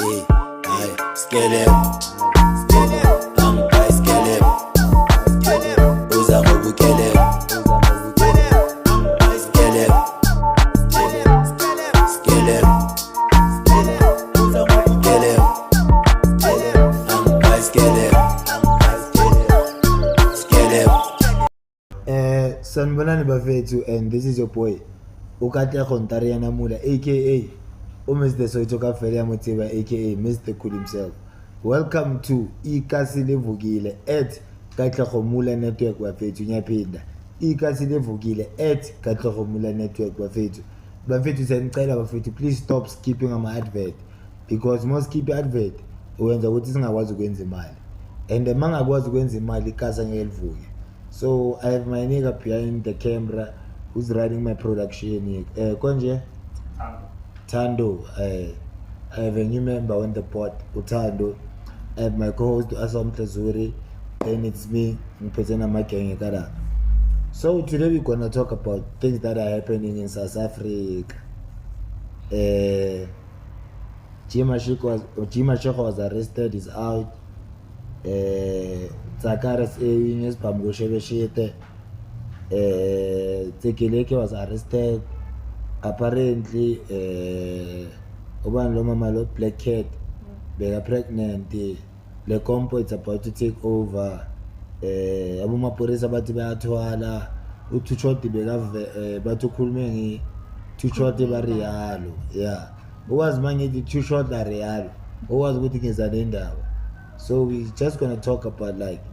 Skele, angibai skele, uza ngobukele, skele, skele, uza ngobukele, angibai skele, skele. Sanibonani bafethu, and this is your boy Ukatlego Ntariana Mula, aka Mr. Soweto Kafele Motiba, aka Mr. Cool himself. Welcome to Ikasi Levukile at Katlego Mula Network bafethu nyaphinda. Ikasi Levukile at Katlego Mula Network bafethu. Bafethu sengicela bafethu, please stop skipping ama advert, because most skip advert uyenza ukuthi singakwazi ukwenza imali, and mangakwazi ukwenza imali ikasa ngeke livuke. So I have my nigga behind the camera who's running my production. Konje? Tando. I have a new member on the board, Utando. I have my co-host Asom Tazuri. Then it's me, Mpetena Makengekara. So today we're gonna talk about things that are happening in South Africa. Jima Shoko was arrested, is out. Zakaras Eines Pamgosheveshete. Tekeleke was arrested. Apparently, Oban Loma Malo Black Cat, they are pregnant. The compo is about to take over. Abuma Poresa Batiba Tuala, Utuchoti Begave, Batukulmengi, Tuchoti Barialo. Yeah. Who was managed to two shot the Real? Who was waiting as an end? So we just gonna talk about like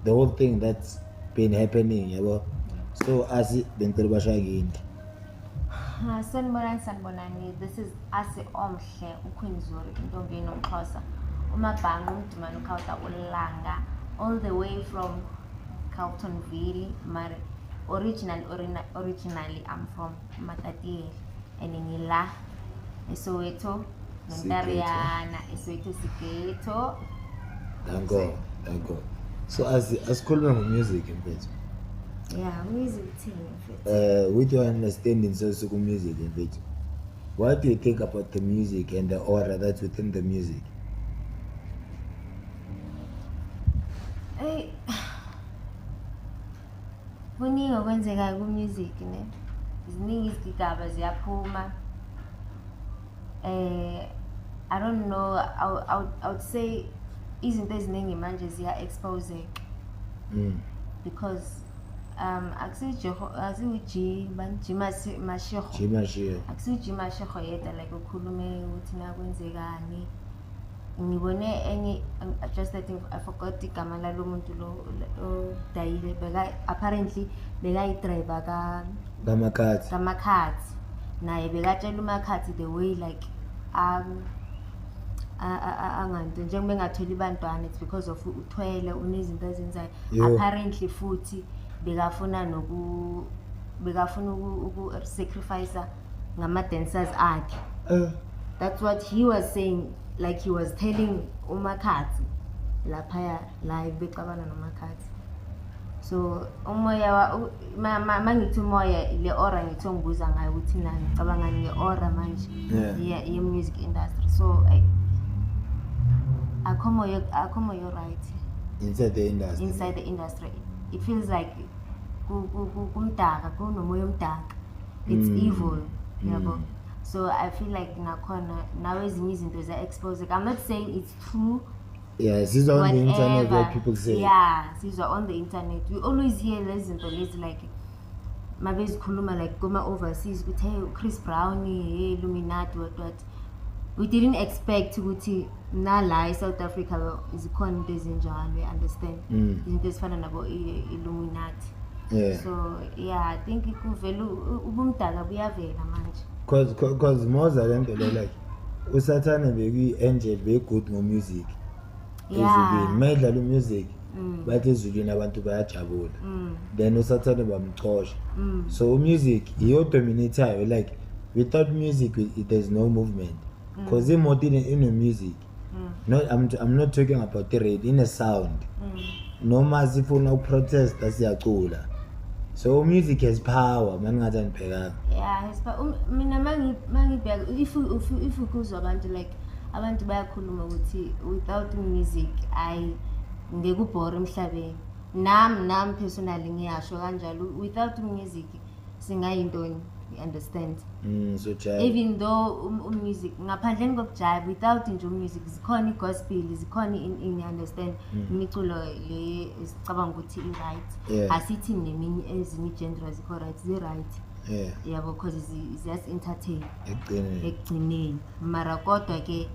the whole thing that's been happening, yabo. So as Dr. Bashagin. Sanibonani, this is Asi Omhle uKwinzuri Ntombi Nomxhosa umabhanqa umdimana ukhawuta ulanga all the way from Carltonville. Originally I'm from Matatiele and ngila eSoweto Ntariana eSoweto Siketo. Thank God. So as calling for music in fact. Yeah, music team. With your understanding so music in fact, what do you think about the music and the aura that's within the music? Kuningi okwenzekayo ku-music ne, ziningi izigigaba ziyaphuma. I don't know, I would say izinto eziningi manje ziya-expose because akusiuji Mashego yedwa like ukhulume ukuthi nakwenzekani. Ngibone enye just I think I forgot igama lalo muntu lo dayile apparently bekayi-driver kaMakhathi naye bekatshela uMakhathi the way like anganto njengoba engatholi bantwana, it's because of uthwele unezinto ezenzayo. Apparently futhi bekafuna uku-sacrifice ngama-dancers akhe. That's what he was saying, like he was telling uMakhathi laphaya live becabana noMakhathi. So umoya mangithi umoya le aura ngithi ngibuza ngayo ukuthi nani ngicabanga nge-aura manje ye-music industry. So you're right. Inside the industry, it feels like kumdaka kunomoya omdaka. It's evil, yabo. So I feel like nakhona now ezinye izinto ziya-expose. I'm not saying it's true. Yeah, this is on the internet what people say. Yeah, these are on the internet. We always hear lezi zinto lezi like mabezikhuluma like goma overseas ukuthi hey Chris Brown, hey Illuminati what. We didn't expect ukuthi nala eSouth Africa izikhona into ezinjalo, you understand? Izinto ezifana nabo Illuminati. Yeah. So yeah, I think ikuvela ubumdaka buyavela manje. Cause more than like usathane bekuyi-angel be-good ngo-music. Yeah. Mayidlala music bathi ezulwini abantu bayajabula. Then usathane bamxosha. So music iyo dominatayo, like without music there's no movement. Cause in a music, I'm not talking about the rate, in a sound. No mazifuna protest asiyacula. So music has power, man ngathi pheka. Yeah, mina mangibheka if ukuzwa abantu like abantu bayakhuluma ukuthi without music ngeke ubhore emhlabeni. Nami personally ngiyasho kanjalo, without music singayintoni, you understand? So jive. Even though music ngaphandleni kokujive, without nje music zikhona i-gospel, zikhona in understand imiculo le sicabanga ukuthi i-right. Asithi neminye ezinye i-genre zikho right, zi-right. Yabo because ziyas-entertain ekugcineni. Mara kodwa ke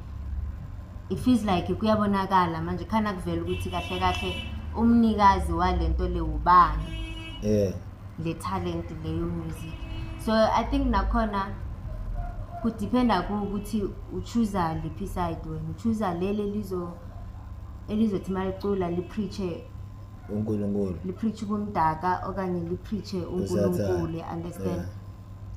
it feels like kuyabonakala manje khana kuvela ukuthi kahle kahle umnikazi walento le ubani. Le talent leyo music. So I think nakhona could depend ukuthi uchoose liphi side wena, uchoose lele elizothi malicula lipreache uNkulunkulu, lipreache kumdaka okanye lipreache uNkulunkulu, understand?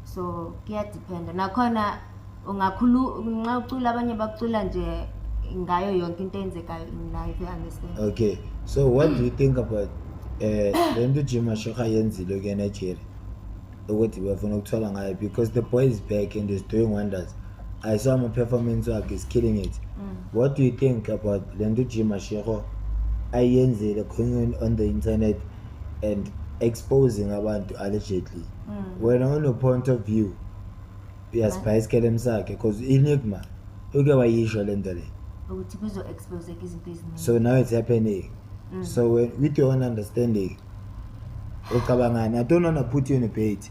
So kuyadependa nakhona nxa ucula abanye bacula nje ngayo yonke into enzekayo in life, you understand? Okay, so what do you think about lento Jima Shaka yenzile ke Nigeria ukuthi bafuna ukuthola ngayo, because the boy is back and is doing wonders. I saw my performance work is killing it. What do you think about lento Jima Shaka ayenzile going on the internet and exposing abantu allegedly? When on a point of view uyasibhayisikela emsakhe because Enigma uke wayisho lento le ukuthi kuzo expose izinto eziningi. So now it's happening. So with your own understanding, I don't want to put you on a bait.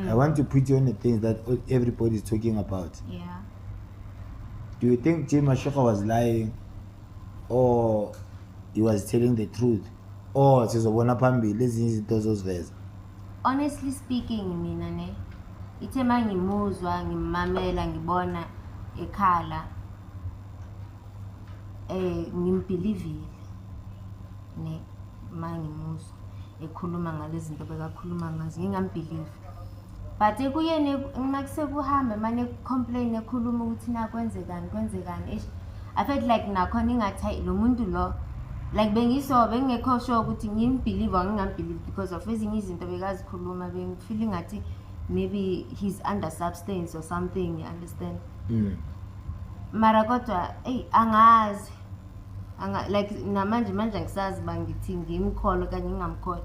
I want to put you on the things that everybody is talking about. Yeah. Do you think Jima Shaka was lying, or he was telling the truth, or sizobona phambili lezi izinto zoziveza? Honestly speaking, mina ne ithe mangimuzwa ngimamela ngibona ekhala ngimbelievile ne mangimuzwa ekhuluma ngalezi zinto bekakhuluma ngazo ngingambelieve, but ekuyena ngakusekuhambe manje complain ekhuluma ukuthi na kwenzekani. I felt like nakhona ingathi lo muntu lo like bengekho sure ukuthi ngimbelieve or ngingambelieve because of ezinye izinto bekazikhuluma, bengifeel ngathi maybe he's under substance or something, you understand? Mara kodwa angazi like namanje ngisazi bangithi ngimkholo kanye ngingamkholo,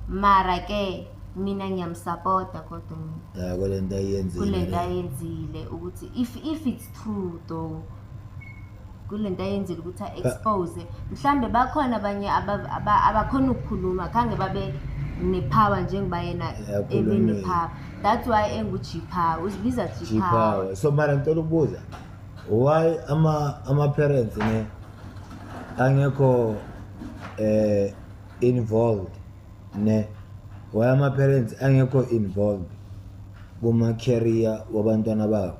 mara ke mina ngiyamsupporta kodwa kulento ayenzile ukuthi if it's true though, kulento ayenzile ukuthi expose mhlambe bakhona abanye abakhona ukukhuluma khange babe nepower njengoba yena ebe nepower. That's why engujipa uzibiza jipa. So mara ngicela ukubuza, why ama parents ne angekho involved ne, why ama parents angekho involved kuma career wabantwana babo?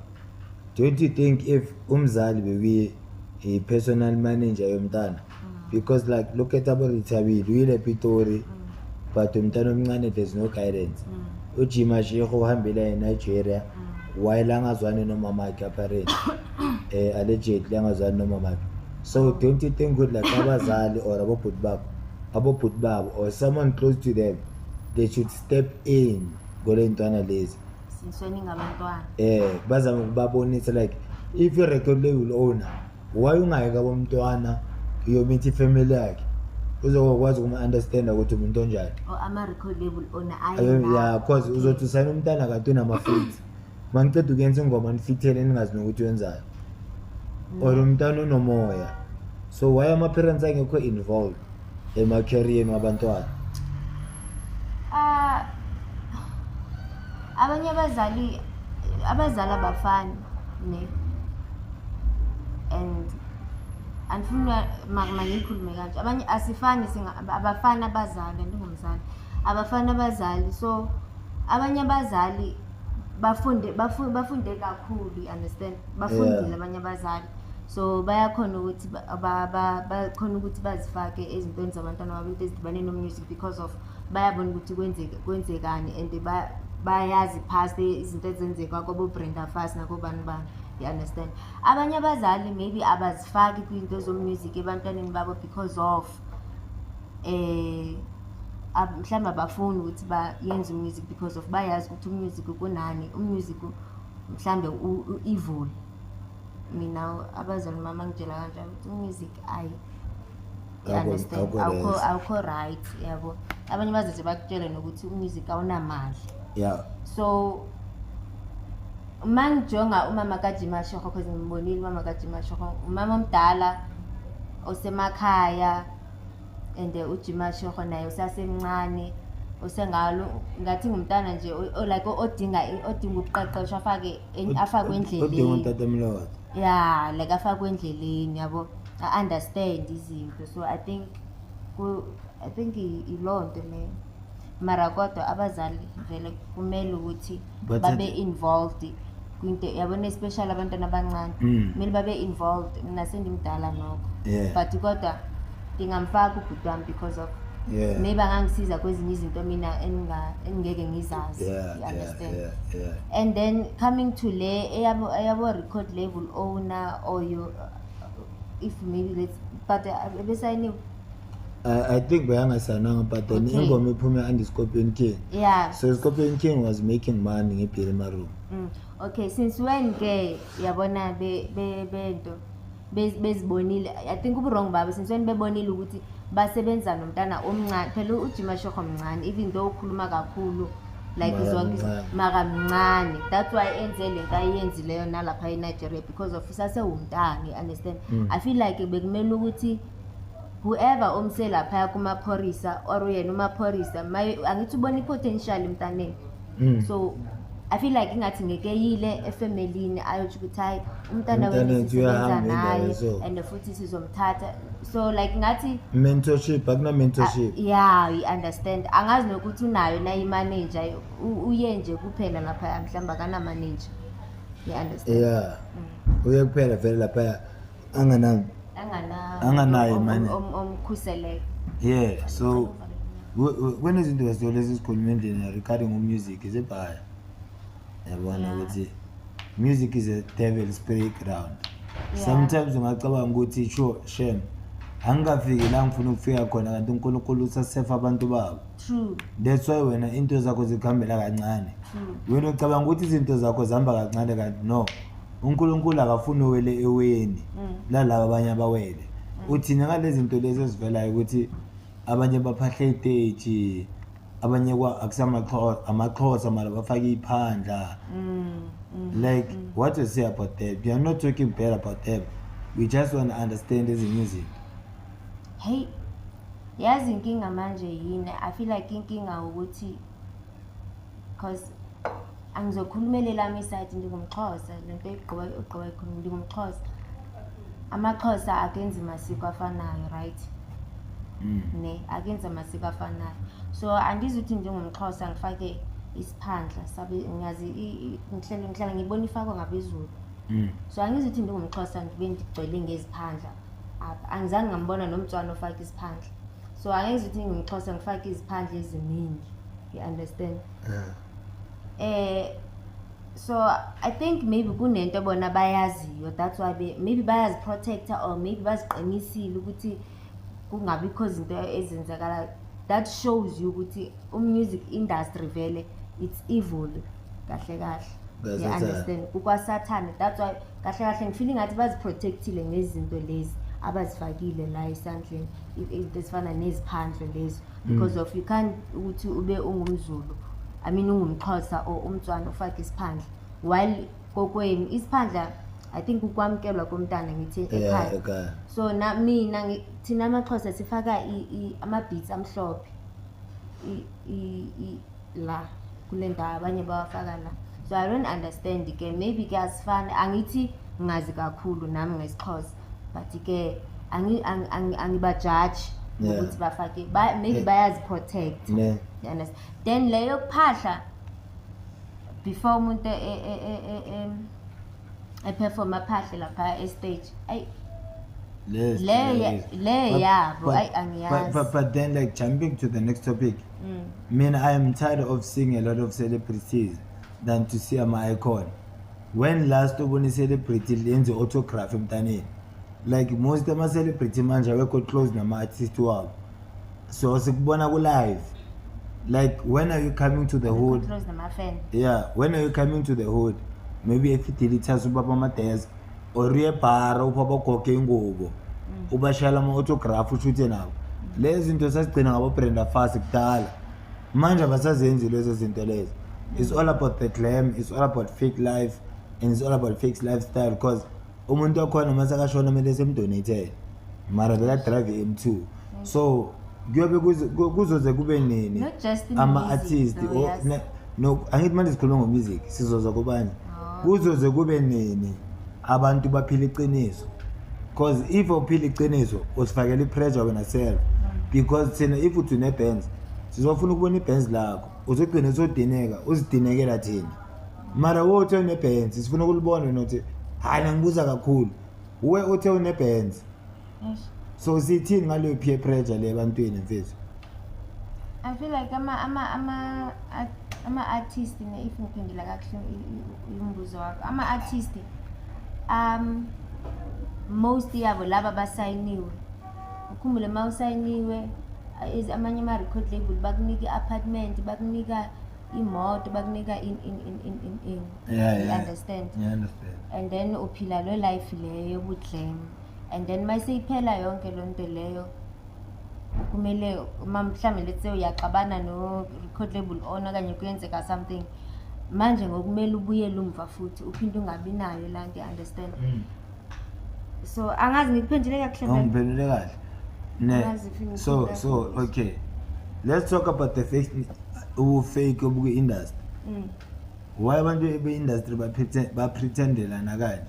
Don't you think if umzali bewe a personal manager yomntana, because like look at Tabile uyile Pitori but umntana omncane there's no guidance. Ujima Shaka uhambela eNigeria while angazwani nomama wakhe apparently allegedly angazwani nomama wakhe. So don't you think good like abazali or abobhuti babo or someone close to them, they should step in kule ntwana lezi sinsweni ngabantwana bazama ukubabonisa like if you record label owner, why ungayeka bomntwana yomithi family yakhe uzokwazi ukunderstand ukuthi umuntu onjani, or ama record label owner yeah, because uzothi usayina umntana kanti unama feet mangiceda ukuyenza ingoma nifithele ningazi nokuthi wenzayo or umntana unomoya. So why ama parents angekho involved ema career wabantwana? Abanye abazali abafani ne, and andifuna mangikhulume kanje, abanye asifani abafana abazali, ndingumzali abafana abazali. So abanye abazali bafunde kakhulu, understand, bafundile abanye abazali, so bayakhona ukuthi bakhona ukuthi bazifake ezintweni zabantwana babo, into ezidibane no-music because of bayabona ukuthi kwenzekani and bayazi past izinto ezenzeka kwabo Brenda Fassie nakobani bani, you understand? Abanye abazali maybe abazifaki kwinto zo-music ebantwaneni babo because of mhlawumbe abafuni ukuthi bayenze music because of bayazi ukuthi umusic kunani, umusic mhlawumbe u-evil, mina abazali mama ngitshela kanjalo ukuthi music ayi Awukho- understand awukho right. awukho right yabo abanye bazothi bakutshele nokuthi umusic awunamali Yeah. so uma ngijonga umama kaJima Shoko because ngimbonile umama kaJima Shoko umama omdala osemakhaya and uJima Shoko naye usasemncane usengalo ngathi ngumntana nje like odinga ukuqeqeshwa afakwe Udinga endleleni utatamlord. yeah like afakwe endleleni yabo I understand izinto so I think ilonto leyo mara kodwa abazali vele kumele ukuthi But babe involved kwinto yabona especially abantwana abancane kumele babe involved mina sendimdala nokho Yeah. but kodwa ndingamfaka ubhuti wami because of Yeah. maybe angangisiza kwezinye izinto mina engeke ngizazi Yeah, you understand yeah. and then coming to le eyabo record label owner or you if maybe let's but besayini I think bayangasananga but then Okay. ingoma iphume under Scorpion King. yeah So Scorpion King was making money ngeBirima Room. okay since when ke yabona bento bezibonile I think uburong babo since when bebonile ukuthi basebenza nomntana omncane phela uJima Shoko mncane even though ukhuluma kakhulu like Mara izonke mncane. mara mncane that's why enze lento ayenzileyo nalapha eNigeria because of isasewumntana you understand I feel like bekumele ukuthi whoever omse lapha kumaphorisa or yena umaphorisa angithi ubona ipotential emntaneni so I feel like ingathi ngekeyile efamilini ayothi ukuthi hayi umntana wethu Umntana sisebenza uyahamba naye indawo, so. and futhi sizomthatha so like ngathi Mentorship, akuna mentorship. yeah you understand angazi nokuthi unayo na imanager uye nje kuphela lapha mhlamba kana manager you understand Yeah. Uye kuphela vele lapha Anganayo imani. omkhuseleko Yeah, so when izinto wazolezi sikhuluma endlini regarding music is ebhaya. Yabona ukuthi music is a devil's playground. Yeah. Sometimes ungacabanga ukuthi shame angafiki la ngifuna ukufika khona kanti uNkulunkulu usasefa abantu babo. true That's why wena into zakho zikhambela kancane. Wena ucabanga ukuthi izinto zakho zihamba kancane kanti no. uNkulunkulu akafuni uwele eweni lalabo abanye abawele. Uthina ngalezi zinto lezi ezivelayo ukuthi abanye baphahle stage abanye akusama amaXhosa mara bafaka iphandla. Like what you say about that? We are not talking bad about them. We just want to understand ezinye izinto. hey yazi inkinga manje yini I feel like inkinga ukuthi cause angizokhulumela lami side ngingumXhosa lento igqoba ikhuluma ngingumXhosa amaXhosa akenzi masiko afanayo right ne akenza amasiko afanayo so angizuthi njengomXhosa ngifake isiphandla sabe ngiyazi ngihlala ngibona ifakwa ngabezulu so angizuthi njengomXhosa ngibe ndigcwele ngeziphandla angizange ngambona nomtswana ofaka isiphandla so angizuthi ngumXhosa ngifake iziphandla eziningi you understand so I think maybe kunento bona bayaziyo that's why maybe bayazi protector or maybe baziqinisile ukuthi kungabikho izinto ezenzakala that shows you ukuthi music industry vele it's evil kahle you understand ukwasathana that's why kahle ngifeel ngathi baziprotectile ngezinto lezi abazifakile la esandleni ezifana neziphandle lezi because of you can't ukuthi ube ungumZulu I mean ungumXhosa or umtswana ufake isiphandla while kokweni isiphandla I think ukwamkelwa komntana ngithi ekhaya so na mina thina amaXhosa sifaka ama beats amhlophe la kulenda abanye bawafaka la so I don't understand ke maybe ke asifana angithi ngazi kakhulu nami ngesixhosa but ke angibajudge ukuthi bafake maybe bayazi protect Ne. you understand then leyo kuphahla before umuntu perform aphahle lapha e stage ay le yabo ay angiyazi but then like jumping to the next topic. I am tired of seeing a lot of celebrities than to see my icon. When last ubone celebrity lenze autograph emntaneni, like most ama celebrity manje awekho close nama artist wabo, so sikubona ku live. Like when are you coming to the hood? close nama fan Yeah, when are you coming to the hood? Maybe if it tells ubaba amadesk or bar uphapha ingubo ubashayela ama-autograph ushuthe nabo lezi zinto sasigcina ngabo-Brenda Fassie kudala manje abasazenzi lezo zinto lezo. It's all about the glam, it's all about fake life, and it's all about fake lifestyle because umuntu wakhona masakashona kumele semdonate mara bekadrive i-M2 so kuyobe kuzoze kube nini Not just in ama-artist music, though, yes. no angithi manje sikhuluma ngomusic sizoza kubani kuzoze kube nini abantu baphila iqiniso because if uphila iqiniso usifakela ipressure wena self because thina if uthi ne-bands sizofuna ukubona i-bands lakho uzogcina usodineka uzidinekela thina mara wothe une-bands sifuna ukulibona wena uthi hayi nangibuza kakhulu uwe uthe une-bands Yes. so sithini ngaleyo peer pressure le ebantwini mfethu. I feel like ama-artist if ngiphendula kakuhle umbuzo wakho ama-artist most yabo laba basayiniwe ukhumbule ma usayiniwe amanye ama-record label bakunika i-apartment bakunika imoto bakunika in you understand and then uphila lo life leyo yobudlame and then mayiseyiphela yonke loo nto leyo kumele mhlawumbe let's say uyaxabana no-record label owner kanye kuyenzeka something manje ngokumele ubuyele umva futhi uphinde ungabi nayo la nto understand so angazi ngikuphendule kakuhle ngiphendule kahle so okay let's talk about the fake obuku-industry why abantu be-industry bapretendela nakanye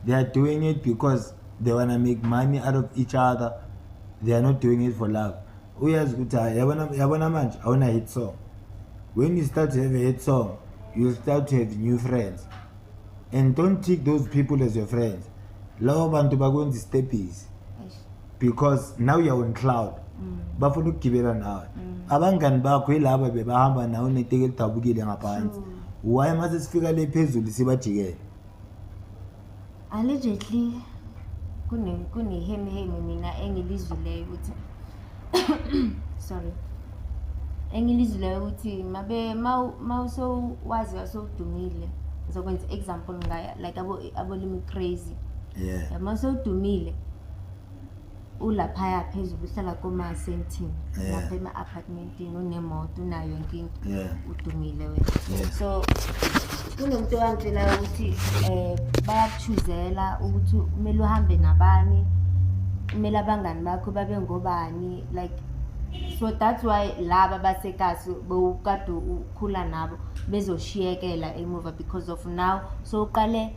they are doing it because they want to make money out of each other. They are not doing it for love. Uyazi ukuthi yabona manje awuna hit song. When you start to have a hit song, you start to have new friends. And don't take those people as your friends. Labo bantu bakwenza steppies. Because now you are on cloud. Bafuna ukugibela nawe. Abangani bakho yilabo bebahamba nawe netike lidabukile ngaphansi. Why mase sifika le phezulu sibajikele? Allegedly kuneheme mina engilizwileyo ukuthi sorry engilizwileyo ukuthi mawusowazi wasowudumile ngizokwenza example ngaya like abolimi crazy mawusowudumile ulaphaya phezulu uhlala koma-sentin lapha ema-apartmentini unemoto unayo yonke into udumile wena so kunomuntu owangitshela ukuthi bayakuchuzela ukuthi kumele uhambe nabani kumele abangani bakho babe ngobani like so that's why laba basekasi bowukade ukhula nabo bezoshiyekela emuva because of now so uqale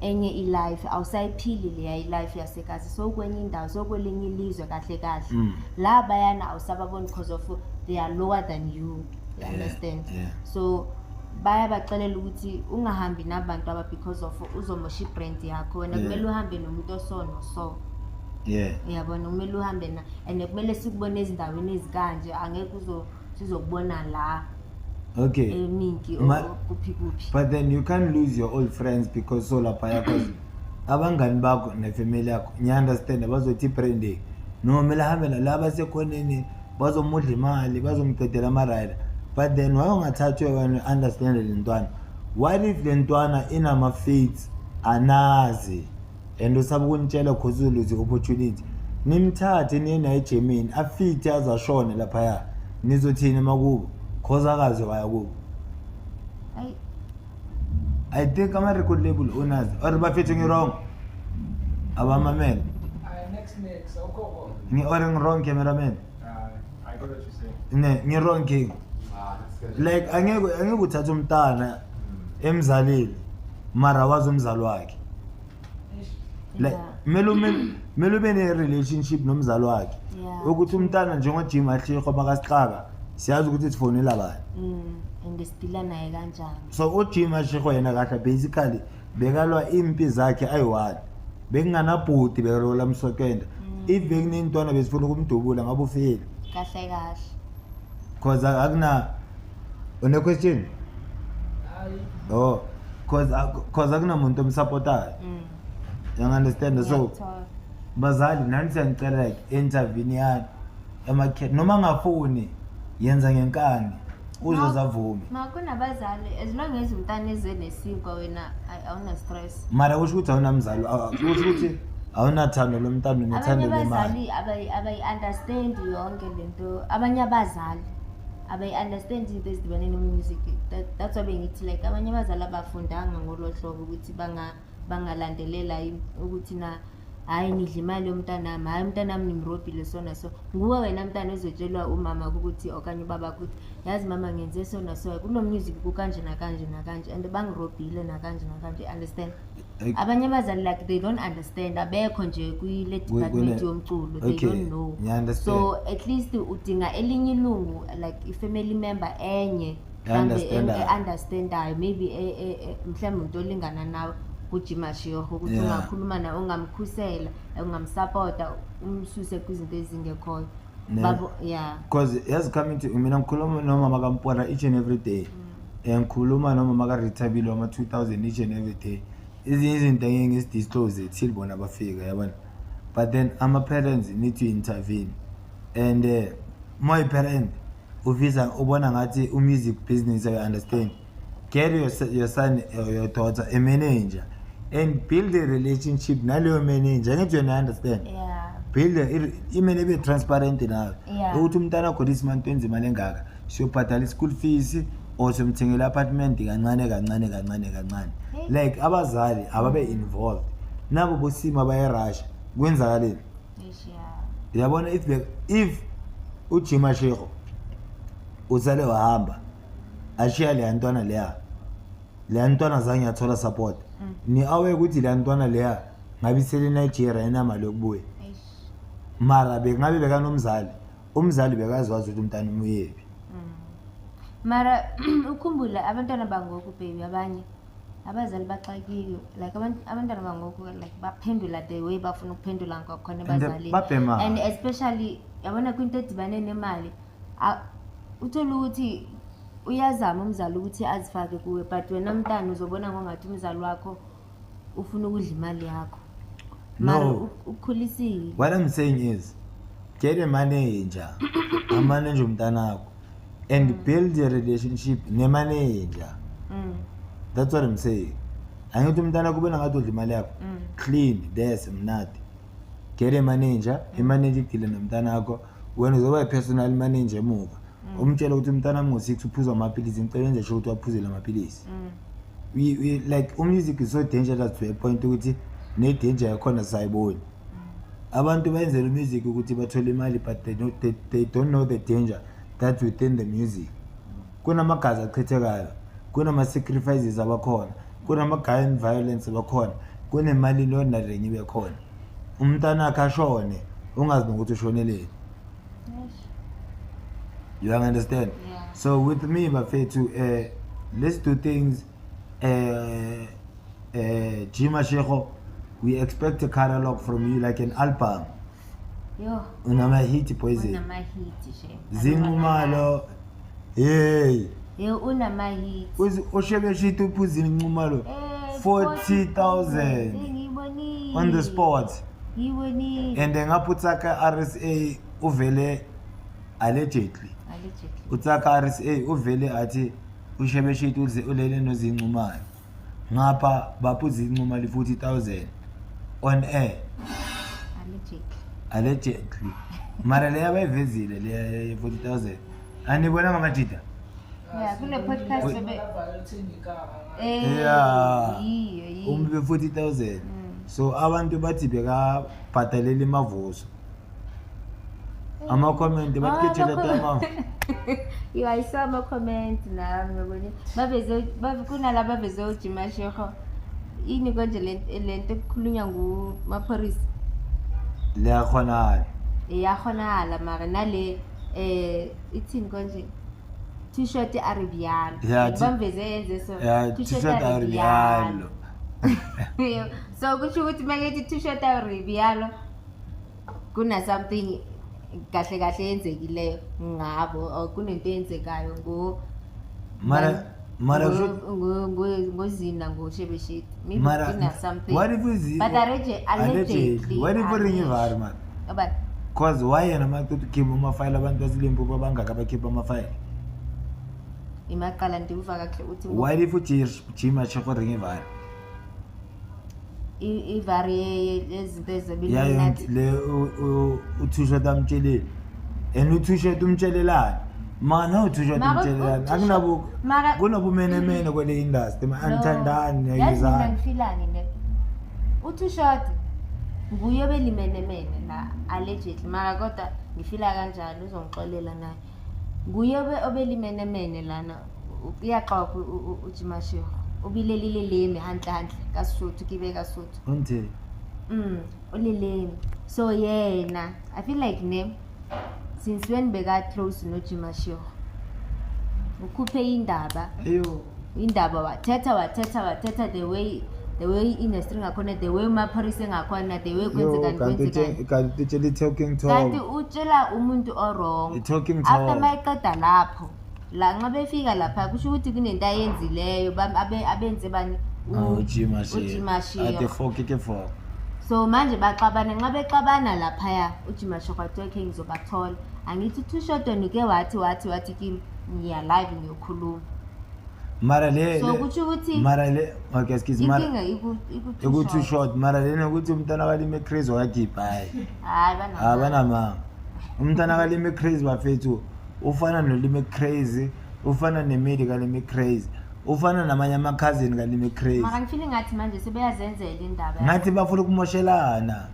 enye i-life awusayiphili leya i-life yasekasi so kwenye indawo so kwelinye ilizwe kahle kahle la bayana awusababoni because of they are lower than you understand so bayabaxelela ukuthi ungahambi nabantu because of uzomosha i-brand yakho wena kumele uhambe nomuntu oso noso uyabona kumele uhambe na and kumele sikubone ezindaweni ezikanje angeke sizokubona la eminki kuphi but then you can't lose your old friends because so lapha yakho abangani bakho nefamily yakho ngiya-understand bazothi i-brand no kumele ahambe nalaba sekhoneni bazomudla imali bazomqedela ama-rider but then why ungathathi understand le ntwana what if le ntwana inama-fates anazi and usaba ukunitshela cause uluze opportunity nimthathe niye naye eGermany afite azashone laphaya nizothini makubo cause akaze waya kubo I think ama-record label owners or bafethe ngirong abamamela next awukho or ngirong cameraman I got what you say ngirong king like angeke uthathe umntana emzaleli mara wazi umzali wakhe like mele ube ne-relationship nomzali wakhe ukuthi umntana njengojim ahlihwa makasixaka siyazi ukuthi sifonela bani and sidila naye kanjani so ujim ahlihwa yena kahle basically bekalwa impi zakhe ayi-1 bekunganabhudi bekalwela msokenda if bekunentwana bezifuna ukumdubula ngabe ufile kahle cause akuna une-question cause akunamuntu omsupportayo you-understand so bazali nani siyangicela like intervene yani emakhethi noma ngafoni yenza ngenkani uzozavumi Ma kunabazali as long as umntana eze nesinkwa wena awuna stress. mara kusho ukuthi awunamzali kusho ukuthi awunathando lomntana Abanye nethando lemali abazali abayi-understand yonke lento. Abanye abazali abayi-understand into ezidibane no-music. That's why bengithi like abanye abazali abafundanga ngolo hlobo ukuthi bangalandelela ukuthi na hayi nidla imali yomntanami, hayi umntanami nimrobhile sona so. Nguwe wena mntana ezotshelwa umama ukuthi okanye ubaba ukuthi yazi mama ngenze sona so kulo music kukanje nakanje nakanje and bangirobhile nakanje nakanje, understand? Abanye abazali like they don't understand, abekho nje kule department yomculo, they don't know. So at least udinga elinye ilungu like i-family member enye understandayo maybe mhlawumbe umuntu olingana nawe kujimashiyo ukuthi ungakhuluma naye, ungamkhusela, ungamsupporta, umsuse kwizinto ezingekhoyo. Babo because yes coming to mina ngikhuluma nomama kaMpora each and every day ngikhuluma nomama kaRitabile wama 2000 each and every day. Izinto engeke ngisidisclose till bona bafika yabona, but then ama parents need to intervene and my parent uvisa ubona ngathi music business, I understand, get your son or your daughter a manager and build a relationship naleyo manager ngithi yona understand. Build imele be transparent nayo ukuthi umntana wakho this month wenza imali engaka, siyobhadala school fees or somthingela apartment kancane kancane kancane kancane. Like abazali ababe involved nabo bosima bayerush kwenzakaleni. Yabona if uJima Shego usale wahamba ashiya le ntwana leya, le ntwana zange yathola support, ni awe ukuthi le ntwana leya ngabe sele Nigeria enamali yokubuya, mara bengabe bekanomzali, umzali bekazwazi ukuthi umntana umuyephi. Mara ukhumbula abantwana bangoku baby, abanye abazali baxakile like abantwana bangoku like baphendula the way bafuna ukuphendula ngakhona bazali, and especially yabona kwinto edibane nemali uthola ukuthi uyazama umzali ukuthi azifake kuwe, but wena mntana uzobona ngongathi umzali wakho ufuna ukudla imali yakho. Mara ukhulisile. What I'm saying is get a manager, a manager umntana wakho and build a relationship ne manager. That's what I'm saying. Angithi umntana kubona ngathi udla imali yakho clean there's mnati. Get a manager, manager idile nomntana wakho, wena uzoba personal manager emuva. Umtshela ukuthi umntana ngo6 uphuza amaphilisi, ngicela nje ukuthi waphuzele amaphilisi. We like music is so dangerous to a point ukuthi ne danger yakhona sayibona. Abantu bayenzela music ukuthi bathole imali but they don't know the danger that within the music. Kunamagazi achithekayo, kunama sacrifices abakhona, kunama gun violence abakhona, kunemali londarenye ibe khona. Umntana akashone ungazi nokuthi ushoneleni. You understand? So with me bafethu let's do things Jima Shego, we expect a catalog from you like an album. Yo. Unama hit poison. Unama hit she. Zinqumalo. Hey. Yo unama hit. Oshebe shitu uphuza inqumalo. 40,000 ngiboni on the spot. Ngiboni. And ngaphutsa ka RSA uvele allegedly. Utsaka RSA uvele athi ushebe shitu ulele nozinqumayo. Ngapha baphuza inqumalo 40,000 on air. Allegedly. Mara le abayivezile le 40,000. Anibona ngamajita? Yeah, kule podcast bebe. Umbe 40,000. So abantu bathi beka bhatalela imavuso. Ama comment bathi ketshela tama. You I saw my comment nami ngobona. Baveze kunalaba baveze uJima Shego. Ini konje lento ekukhulunywa nguMaphorisa. Liyakhonala. Iyakhonala mara nale ithini konje t-shirt Arabian bamveze yenze so t-shirt Arabian. So kusho ukuthi makethi t-shirt Arabian kuna something kahle kahle yenzekileyo ngabo kunento eyenzekayo mara ngozina ngoshebe shit maybe kuna something. What if we but allegedly what if we ring environment but cause why yena makuthi keep ama file abantu basilimpo babangaka bakhipha ama file imaqala ndiuva kakuhle uthi why if ujima shekho ring ivari ivari yezinto ezibili yayo nathi le uthusha tamtshelile and uthusha umtshelelana mana uthusha umtshelelana akunabo kunobumenemene kwele industry anithandani yazi yayizana mina ngifilani ne uthi short nguye obelimenemene la allegedly mara kodwa ngifila kanjalo uzongixolela naye nguye obelimenemene lana uyaxoxa uJimashiro ubilelile lemi handle kaSotho kibe kaSotho unthi uleleni so yena I feel like name since when beka close no Jimashiro ukhuphe indaba wathetha the way industry ngakhona the way umapharisa ngakhona the way kwenzeka kanti utshela talking talk kanti utshela umuntu wrong talking after talk mayiqeda lapho la nxa befika lapha kusho ukuthi kunento ayenzileyo abenze bani uJimashiro ade ke for so manje baxabana nxa bexabana lapha ya uJimashiro kwathoke ngizobathola angithi too short onike wathi kimi ngiya live ngiyokhuluma mara le so kuthi ukuthi mara le okay excuse mara inkinga ikuthi short mara le nokuthi umntana kalime crazy wakipha hayi abana mama umntana kalime crazy bafethu ufana nolime crazy ufana nemedical lime crazy ufana namanye ama cousin kalime crazy mara ngifile ngathi manje sebeyazenzela indaba ngathi bafuna ukumoshelana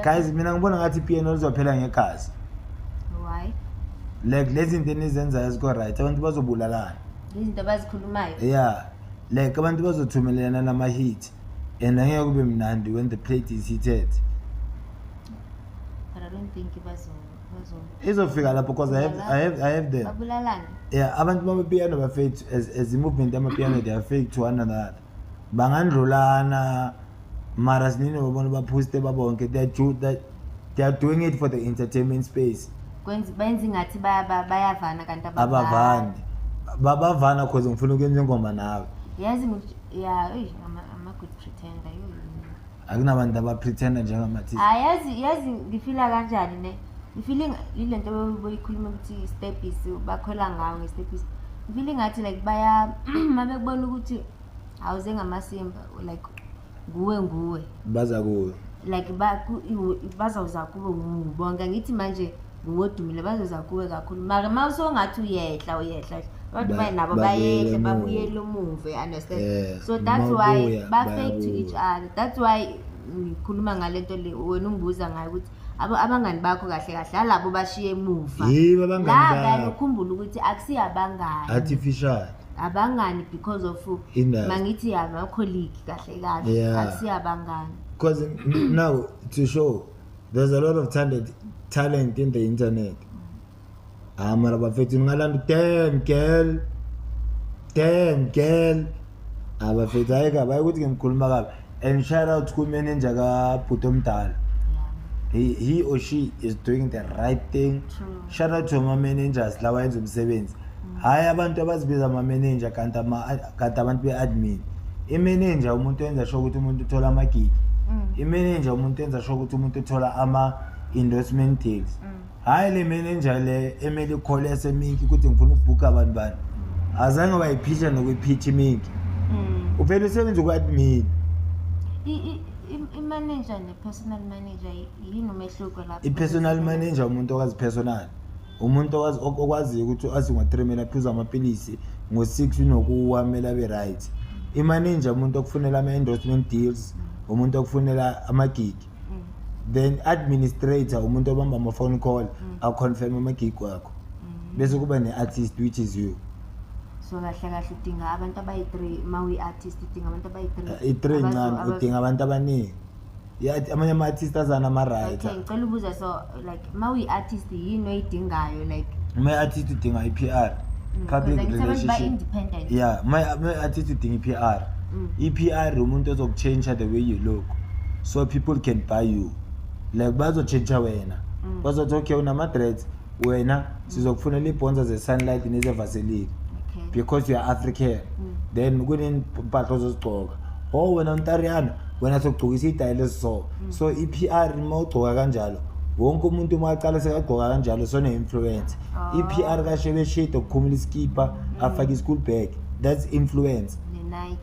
guys mina ngibona ngathi piano lizophela ngekhasi why like lezi zinto enizenza eziko right abantu bazobulalana izinto abazikhulumayo yeah like abantu bazothumelana nama hit and angeke kube mnandi when the plate is heated but I don't think bazo izofika lapho because I have them babulalana yeah abantu bamapiano bafethu as movement amapiano they are fake to one another bangandlulana mara sinini babona baposte babonke they are doing it for the entertainment space benza ngathi bayavana kanti abavani babavana because ngifuna ukwenza ingoma nawe yazi yeah ama good pretender akunabantu abapretenda njengamathi yazi ngifila kanjani ne ngifeeling ilento boyikhuluma ukuthi stepis bakhwela ngawo ngestepis ngifeeling ngathi like baya mabekubona ukuthi awuze ngamasimba like nguwe baza kuwe like bazawuza kuwe ngibonga ngithi manje nguwodumile bazoza kuwe kakhulu mara mawusongathi uyehla abantu bayinabo bayehla babuyela umuve understand so that's why ba fake to each other that's why ngikhuluma ngalento le wena ungibuza ngayo ukuthi abangani bakho kahle alabo bashiye emuva yibo abangani la ukukhumbula ukuthi akusiyabangani artificial abangani because of mangithi ama colleague kahle akusiyabangani because now to show there's a lot of talent in the internet amara bafethu ngalanda damn girl abafethu ayika bayikuthi ngikhuluma kabi and shout out ku manager ka Bhuto Mdala he or she is doing the right thing. True. Shout out to my managers lawa yenza umsebenzi hayi abantu abazibiza ama manager kanti abantu beadmin imanager umuntu wenza sho ukuthi umuntu uthola amagigi imanager umuntu wenza sho ukuthi umuntu uthola ama endorsement deals hayi le manager le emeli call eseminki ukuthi ngifuna ukubooka abantu bani azange bayipitcha nokuyipitch iminki uvela usebenza ku-admin i-manager ne-personal manager yini umehluko lapho i-personal manager umuntu okazi personal umuntu okwaziyo ukuthi asingwa-3 phuza amapilisi ngo-6 unokuwamela be-right i-manager umuntu okufunela ama-endorsement deals umuntu okufunela amagigi then administrator umuntu obamba ama-phone call aconfirm amagigi wakho bese kuba ne-artist which is you. So kahle udinga abantu abayi3 mawi-artist udinga abantu abayi3 i3 ncane udinga abantu abaningi amanye ama-artist azana ama-right. Okay ngicela ubuza so like mawi-artist yini oyidingayo like my-artist udinga i-PR public relationship yeah my-artist udinga i-PR i-PR umuntu ozokuchange the way you look so people can buy you like bazochange wena bazothi okay unama-dreads wena sizokufunela ibhonza ze-sunlight neze-vaseline because you are African then kunempahla ozozigcoka wena Ontariyana wena sokugcokisa idayile so i-PR mawugcoka kanjalo wonke umuntu maqala sekagqoka kanjalo sone influence iPR kaShebe shit okukhumula iskipa afaka ischool bag, that's influence.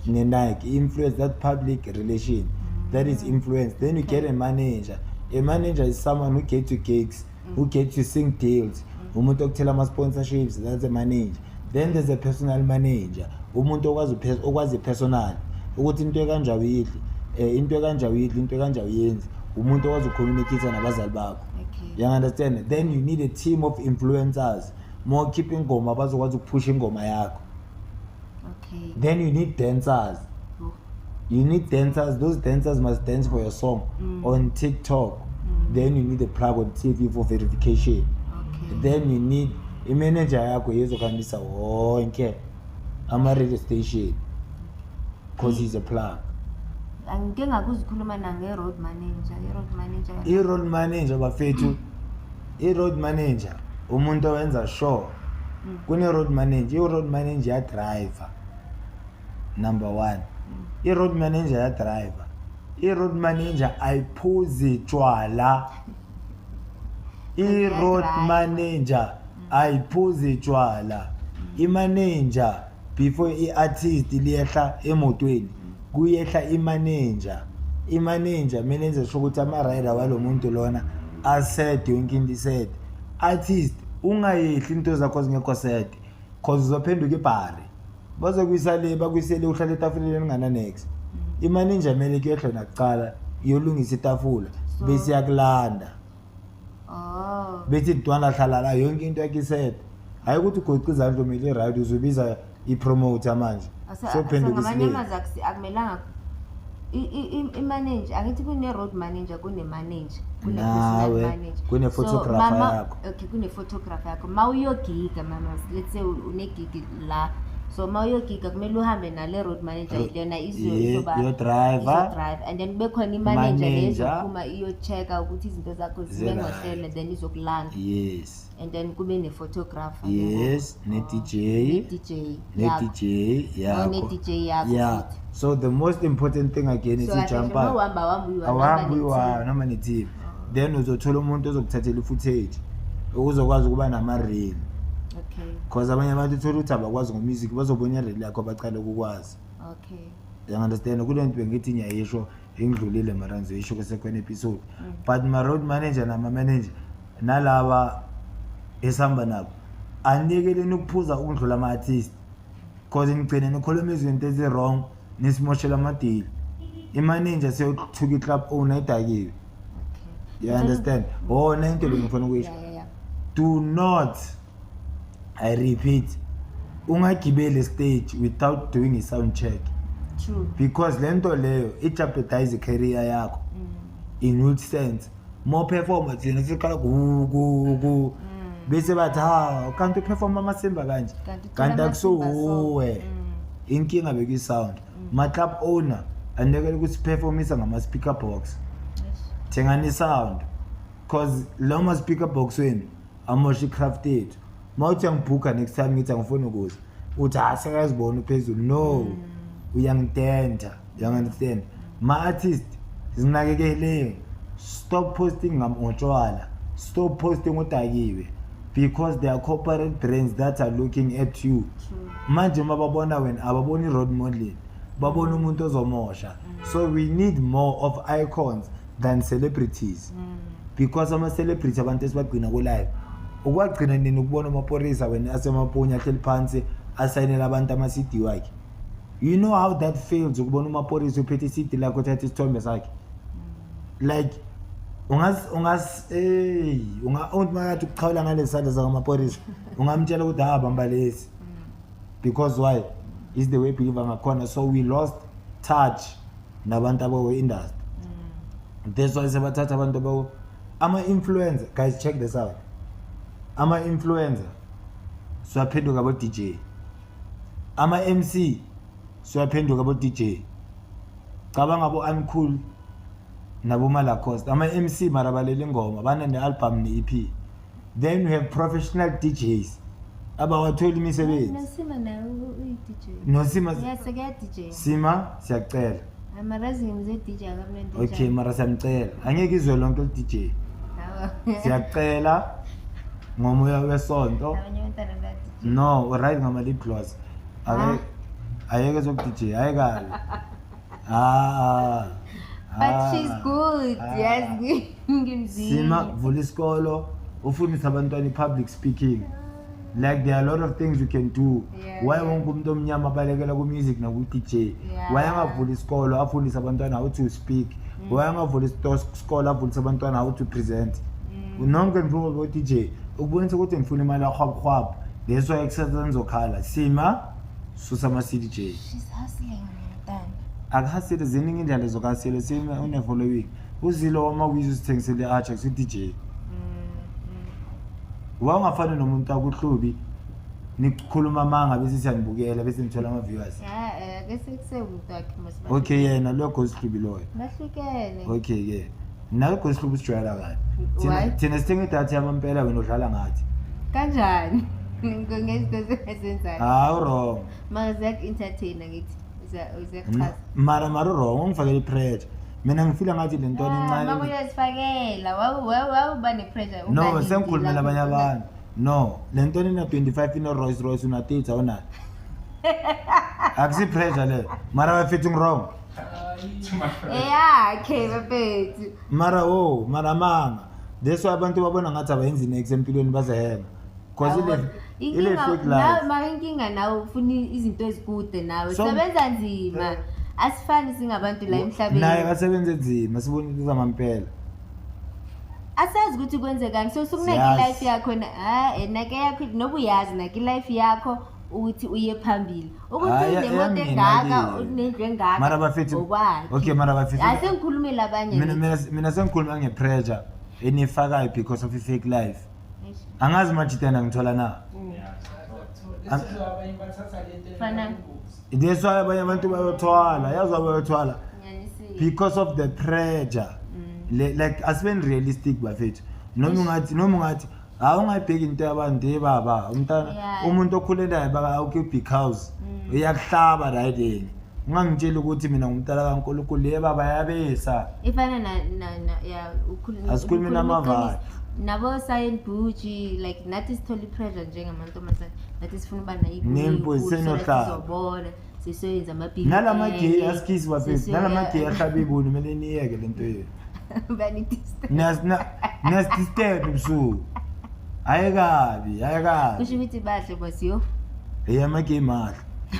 Nike influence, that public relation, that is influence. Then you get a manager. A manager is someone who gets you gigs, who gets you sing deals, umuntu okuthela ama sponsorships, that's a manager. Then there's a personal manager, umuntu okwazi personal ukuthi into ekanje uyidli, into ekanje uyidli, into ekanje uyenzi, umuntu okwazi ucommunicate nabazali bakho. You understand? Then you need a team of influencers, more keeping ingoma bazokwazi ukupush ingoma yakho. Okay. Then you need dancers. You need dancers. Those dancers must dance for your song on TikTok. Then you need a plug on TV for verification. Okay. Then you need a manager yakho yezokhambisa wonke ama radio station because he's a plug. Angike ngakuzikhuluma nange road manager. I-road manager bafethu, i-road manager umuntu owenza sure kune-road manager. I-road manager ya driver number 1. I-road manager ya driver. I-road manager ayiphuzi tshwala. I-road manager ayiphuzi tshwala. I-manager before i-artist liyehla emotweni kuyehla i-manager. I-manager sho ukuthi ama-rider walomuntu lona aset yonke into iset. Artist ungayehli into zakho zingekho set cause uzophenduka ibhari bazokuyisa le bakuyisele uhlala etafuleni elingana next. I-manager mele kuyehle nakuqala iyolungisa itafula bese yakulanda bethi ntwana hlala la yonke into yakhe iset. Hayi ukuthi ugoqa izandla umile right uzobiza i-promoter manje so phenduka isile akumelanga i-manager angithi kune-road manager kune-manager kune-personal manager kune-photographer yakho. Okay, kune-photographer yakho ma uyogiga mama, let's say unegigi la, so ma uyogiga kumele uhambe nale-road manager lena driver and then kube khona i-manager lezophuma iyo-check-a ukuthi izinto zakho zibengohlele then izokulanda. Yes. And then kube ne-photographer. Yes, ne-DJ yakho. Yeah. So the most important thing again is jump out. Awuhambi noma ne-team. Then uzothola umuntu ozokuthathela i-footage uzokwazi ukuba nama-reel. Okay. Because abanye abantu uthola ukuthi abakwazi ngomusic bazobona i-reel yakho baqale ukukwazi. Okay. You understand? Kulento bengithi ngiyayisho engidlulile mara ngizoyisho kwesekhona episode. But my road manager nama manager nalaba esihamba nabo anikeleni ukuphuza ukudlula ama-artist cause ngigcine nikhuluma izinto ezi-wrong nisimoshela ama-deal. I-manager seyothuka i-club owner idakiwe. You understand? Wona into le ngifuna ukuyisho. Do not, I repeat, ungagibeli stage without doing a sound check. True. Because lento leyo i-jeopardize career yakho in which sense more performance yena sikhala gu bese bathi kanti uperforma amasimba kanje kanti akusuwe inkinga bekuyi-sound. Ma-club owner anikele ukuthi performisa ngama-speaker box, thengani sound cause lawo ma-speaker box wenu amosha i-craft yethu. Ma uthi angibhukha next time ngithi angifuna ukuza uthi sekazibona uphezulu, no uyangidenta. You understand? Ma-artist zinakekele, stop posting ngotshwala, stop posting udakiwe because there are corporate brands that are looking at you. Manje mababona wena ababoni road modeling, babona umuntu ozomosha. So we need more of icons than celebrities because ama-celebrity abantu esibagcina ku-live ukwagcina nini ukubona amapolisa wena asemaponya ahleli phansi asayinela abantu ama-CD wakhe. You know how that feels ukubona umapolisa uphethe i-CD lakho uthatha isithombe sakhe. Like makathi ukuqhawula ngalezi sandla zakamapolisa ungamtshela ukuthi bamba lesi because why is the way believer ngakhona. So we lost touch nabantu abawe-industry. That's why sebathatha abantu abawo ama-influencer. Guys, check this out. Ama-influencer siwaphenduka abo-DJ, ama-MC siwaphenduka abo-DJ. Cabanga abo-Uncool nabo-Malacoste, ama-MC mara balele ingoma banane-album ne-EP. Then we have professional DJs abawatholi imisebenzi. Nosima naye uyi-DJ. Nosima Seka-DJ. Sima siyacela. Mara zingimze DJ akamnandi. Okay, mara siyamcela angeke izwe lonke li-DJ. siyacela ngomoya wesonto abanye abantwana ba-DJ. no right ngama-lip gloss ayeke zoku-DJ hayi kabi But she's good, yes, ngimzini. Sima vula isikolo ufundisa abantwana i-public speaking. Like there are a lot of things you can do. Yeah, Why yeah. wonke umuntu omnyama abalekela ku-music naku-DJ? Yeah. Why angavula isikolo afundisa abantwana how to speak? Why angavula isikolo afundisa abantwana how to present? Nonke ngivuka ko-DJ ukubonisa ukuthi ngifuna imali yakhwabkhwab. That's why kusenzokhala. Sima susa ama-CDJ. She's hustling, mntana. Akuhasile ziningi indlela zokuhasile sima une-following. Uzilo wama-wiz usithengisele i-Ajax u-DJ. Wangafani nomuntu akuhlubi nikhuluma manga bese siyanibukela bese nithola ama-viewers. Bese kusemuntu wakhe masibahlukene. Okay yena lo Gosihlubi loyo. Bahlukene. Okay ke. Nawe Gosihlubi sijwayela kahle. Why? Thina sithenga idatha yamampela wena udlala ngathi. Kanjani? Ngezinto ezenzayo. Hawu wrong. Mara ziyak-entertaina ngithi. Uzakuchaza. Mara wrong ungifakela i-pressure. Mina ngifila ngathi le ntwana Mama incane. uyazifakela. Wawuba ne-pressure. No, sengikhulumela abanye abantu. No, le ntwana ina 25 ina Rolls Royce una 30 awunayo. Akusi pressure le. Mara we fitting wrong. Eyakhe bafethu. Mara manga. That's why abantu babona ngathi abayenzi next empilweni bazehenga. Because ile fake life. Mara inkinga nawe ufuna izinto ezikude nawe. So- Sebenza nzima. Asifani singabantu la emhlabeni. Naye kasebenze nzima sibona izamampela. Asazi ukuthi kwenzekani. So sukunake Siyazi. life yakho nake yakho nobuyazi nake life yakho ukuthi uye phambili. Ukuthi Hhayi, unemoto eyamina engaka, ke. unendlu engaka. Mara bafethu. okwakhe. Okay, mara bafethu. Asengikhulumela abanye. Mina sengikhuluma ngepressure enifakayo because of i-fake life. Angazi majitena ngithola na. Fana. That's why abanye abantu bayothwala, yazi abayothwala Nyanisile. because of the pressure. Like asibe realistic bafethu. Noma ungathi awungayibheki into yabantu baba umntana Yeah. umuntu okhulelayo baka awukho big house uyakuhlaba riding. Ungangitshela ukuthi mina ngumntana kaNkulunkulu le baba yabesa. Ifana na ya ukhuluma. Asikhulumi namavalo. Nabo Sayin Buji like nathi sithola pressure njengamantombazane. Nathi sifuna uba nayo Nemposition yohlala. Sizobona. Sisoyenza amabhizi. Nalama gay askisi bafethu nalama gay ahlabe ibuni kumele niyeke lento yethu. Banitista. Nasdisturb ebusuku. Ayekabi. Kusho ukuthi bahle bosiyo. Eyama gay mahle.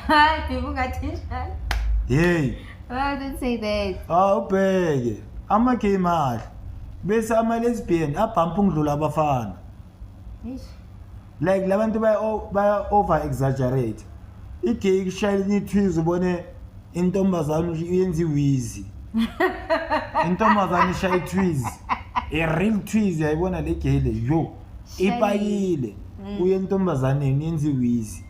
Hayi, people ngathi njalo. Hey. Why don't say that? Ubheke ama-gay mahle bese ama-lesbian abhampa ungidlula abafana. Eish. Like labantu baya over exaggerate. I-gay kushayela ithwizi ubone intombazane uyenza iwizi. Intombazane ishaya ithwizi. A-real twizi yayibona le gay le yo ipakile uye entombazaneni yenza iwizi.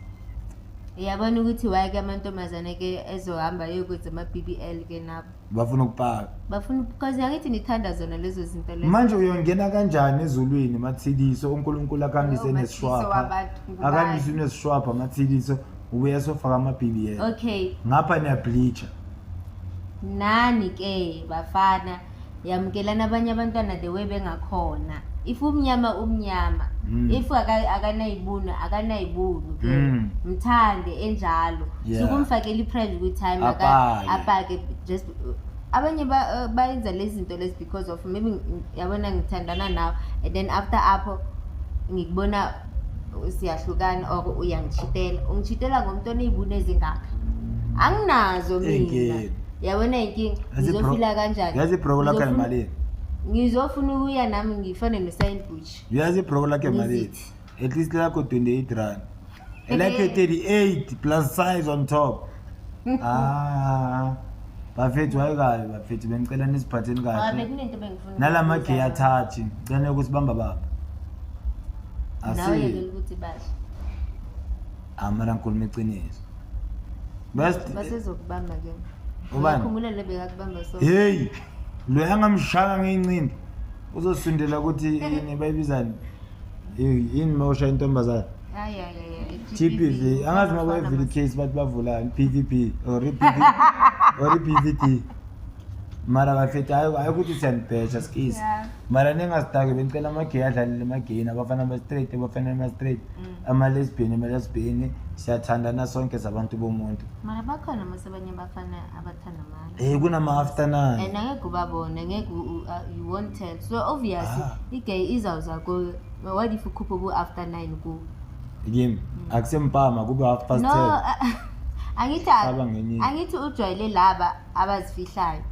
Yabona ukuthi wake amantombazane ke ezohamba yokwenza ama-BBL ke nabo. Bafuna ukupaka. Bafuna because yakithi nithanda zona lezo zinto lezo. Manje uyongena kanjani ezulwini mathiliso uNkulunkulu akambise nesishwapha akambise nesishwapha mathiliso ubuye sofaka ama-BBL Okay, ngapha niya-bleacher. nani ke bafana yamukelana abanye abantwana the way bengakhona. If umnyama if akanayibunu ke mthande enjalo. Yeah. Sukumfakela ipressure ukuthi time Apake. apake just abanye bayenza lezi zinto lezi because of maybe yabona ngithandana nawe and then after apho ngikubona siyahlukana or uyangichitela ungichitela ngomuntu onezibune ezingaka anginazo mina Inkinga. yabona inkinga ngizofila kanjani Yazi ibhroko lakhe Ngizofuna- emalini. ngizofuna ukuya nami ngifane noSaint Bush Yazi ibhroko lakhe emalini. Ngizithi. At least lakho 28 rand. Elakhe 38 plus size on top. Bafethu ayikayo bafethu bengicela nisiphatheni kahle. bekunento bengifuna Nalama gay attach ngene ukusibamba baba. nawe yekela ukuthi bahle Amara ngikhuluma iqiniso. Best basezokubamba ke Ubani? ngikhumbula lebekakubamba so hey lo yangamshaka ngeincindi uzosundela ukuthi yini bayibizani yini mawusha intombazana ay GPV angazi mabuyivula case bathi bavulani PVP or PVT mara bafethu ayikuthi siyanibhesha skisi yeah mara ningasitaki bentela amagay adlalile emagayini abafana ama-straight ama-lesbian siyathandana sonke sabantu bomuntu mara bakhona masabanye abafana abathanda amala kunama-after nine and angeke ubabone ngeke you won't tell so obviously igay izawuza kuyo what if ukhuphe bu-after 9 kuwo kimi akusempama kube half past 10 no Saba ngenye. angithi ujwayele laba abazifihlayo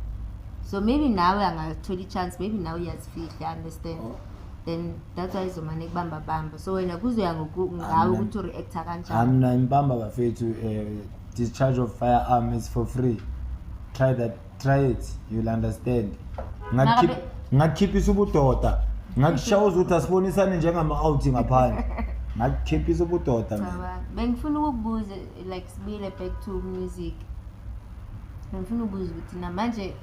so maybe nawe angathola i-chance maybe nawe uyazifihla understand then that's why izomane kubamba bamba so wena kuzoya ngawe ukuthi ureacta kanjani mina impamba bafethu discharge of firearm is for free try it you'll understand ngakukhiphisa ubudoda ngakushawuza ukuthi asibonisane njengama-out ngaphandle ngakukhiphisa ubudoda mina bengifuna ukubuza like sibile back to music bengifuna ukubuza ukuthi namanje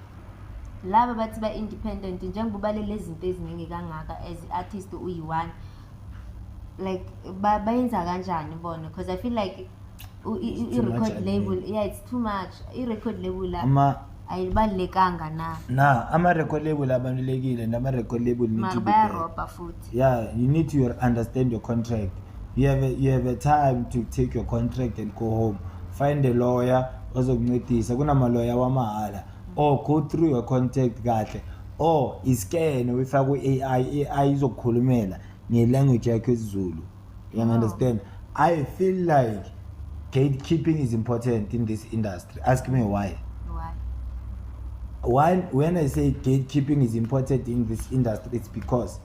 laba bathi ba-independent njengoba ubalele izinto eziningi kangaka as i-artist uyi-one like bayenza kanjani bona because I feel like i-record label yeah it's too much i-record label la ayibalulekanga na ama-record label abalulekile nama-record label need to be bayarobha futhi yeah you need to understand your contract you have a time to take your contract and go home find a lawyer ozokuncedisa kunama-lawyer wamahala or go through your contract kahle or iscan uyifaka ku-AI izokukhulumela ngelanguage yakho esiZulu you understand I feel like gatekeeping is important in this industry ask me why when I say gatekeeping is important in this industry it's because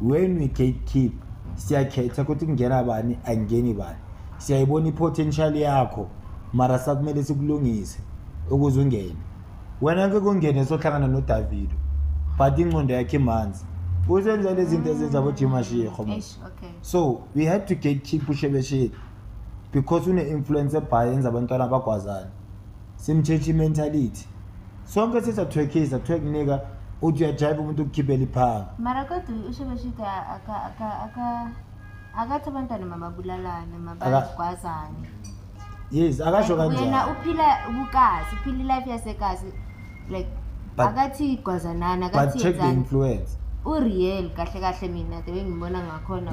when we gatekeep siyakhetha ukuthi kungena bani angeni bani siyayibona i-potential yakho mara sakumele sikulungise ukuze ungene wena ngeke kungene sohlangana noDavido but ingqondo yakhe imanzi usenza lezi zinto ezenza boJimashiko okay so we had to gatekeep uShebeshile because une-influence ebhayenza abantwana abagwazana simtshetshi mentality sonke sisatwekisa twekunika uthi uyajive umuntu ukukhiphela iphanga mara kodwa uShebeshile akathi abantwana mababulalane mabagwazane yes akasho kanjani wena uphila ubukazi uphila life yasekazi like akathi igwazanana akathi check the influence ureal kahle mina the way ngibona ngakhona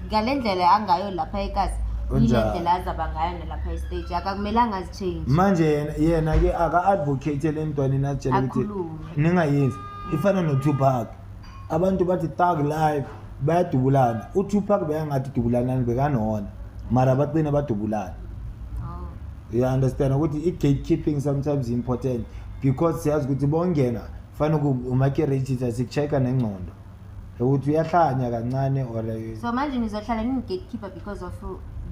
ngalendlela angayo lapha ekazi indlela azaba ngayo nalapha estage akakumelanga azichange manje yena ke aka-advocate lentwana atshela ukuthi ningayenzi ifana no-Tupac abantu bathi thug life bayadubulana uTupac beyangathi dubulanani bekanona mara baqina badubulana you understand ukuthi i-gatekeeping sometimes important because siyazi ukuthi bongena fana uma-register sikuchecka nengcondo ukuthi uyahlanya kancane or so manje nizohlala nini-gatekeeper because of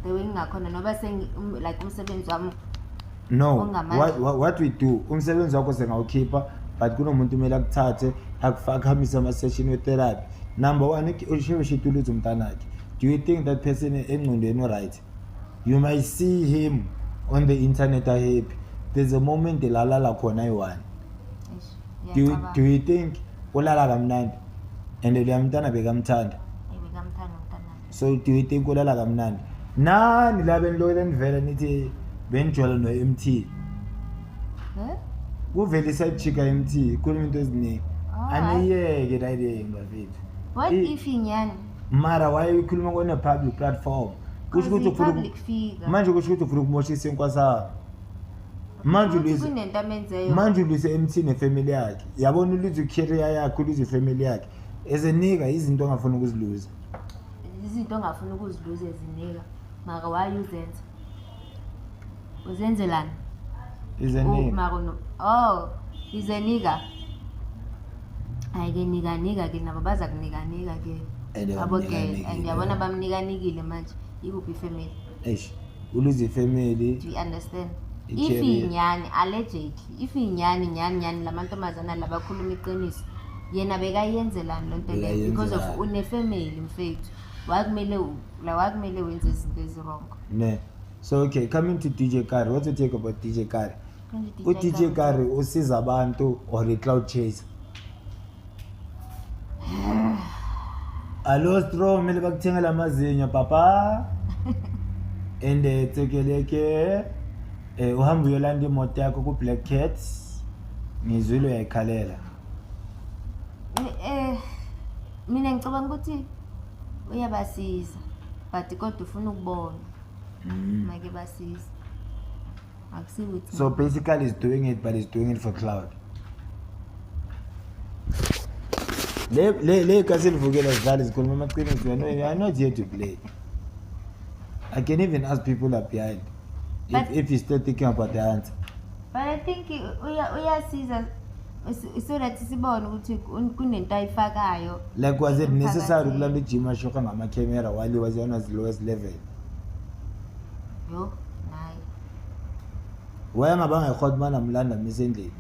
the way ngakhona noba like umsebenzi wami no what we do umsebenzi wakho sengawukhipha but kunomuntu kumele akuthathe akuhambise ama-session we-therapy number one uShebeshile uluthi umntanakhe do you think that person engqondweni right you might see him on the internet happy there's a moment lalala khona ayi-one do you think ulala kamnandi and leya mntana bekamthanda so do you think ulala kamnandi nani la benilokele nivela nithi benijwala no-MT kuvele isayijika MT khuluma into eziningi aniyeke layideng bafethu what if inyani mara why ukhuluma kone public platform kusho ukuthi manje kusho ukuthi ufuna ukumosha isinkwa sakho manje ulwise MT nefamily yakhe yabona ulwize i-career yakhe ulwize ifamily yakhe ezenika izinto ongafuna ukuziluza ezinika mara why uzenza uzenzelani izenika izenika ayike nika ke nabo baza kunika ke abogela and yabona bamnikanikile manje ikuphi ifamily uluze ifamily do you understand if inyani allegedly if inyani lamantombazana labakhuluma iqiniso yena bekayenzelani lonto leyo because of une-family mfethu wakumele wenze izinto ezirong ne so okay coming to DJ Kari what do you think about DJ Kari DJ Kari usiza abantu or i-cloud chaser alo stro mele bakuthengela amazinyo papa and tekeleke uhamba uyolanda imoto yakho ku-Black Cat ngizwile uyayikhalela mina ngicabanga ukuthi uyabasiza but kodwa ufuna ukubona make basiza akusiwuthi So basically he's doing it, but he's doing it for cloud. Le Castle Vukile is called Mama Queen. You are not here to play. I can even ask people up behind if he's still thinking about the answer. but I think uyasiza so that sibone ukuthi kunento ayifakayo. Like, was it necessary to learn the gym and show my camera while he was on his lowest level? Yo nayi Why am I buying a hot man? I'm London recently.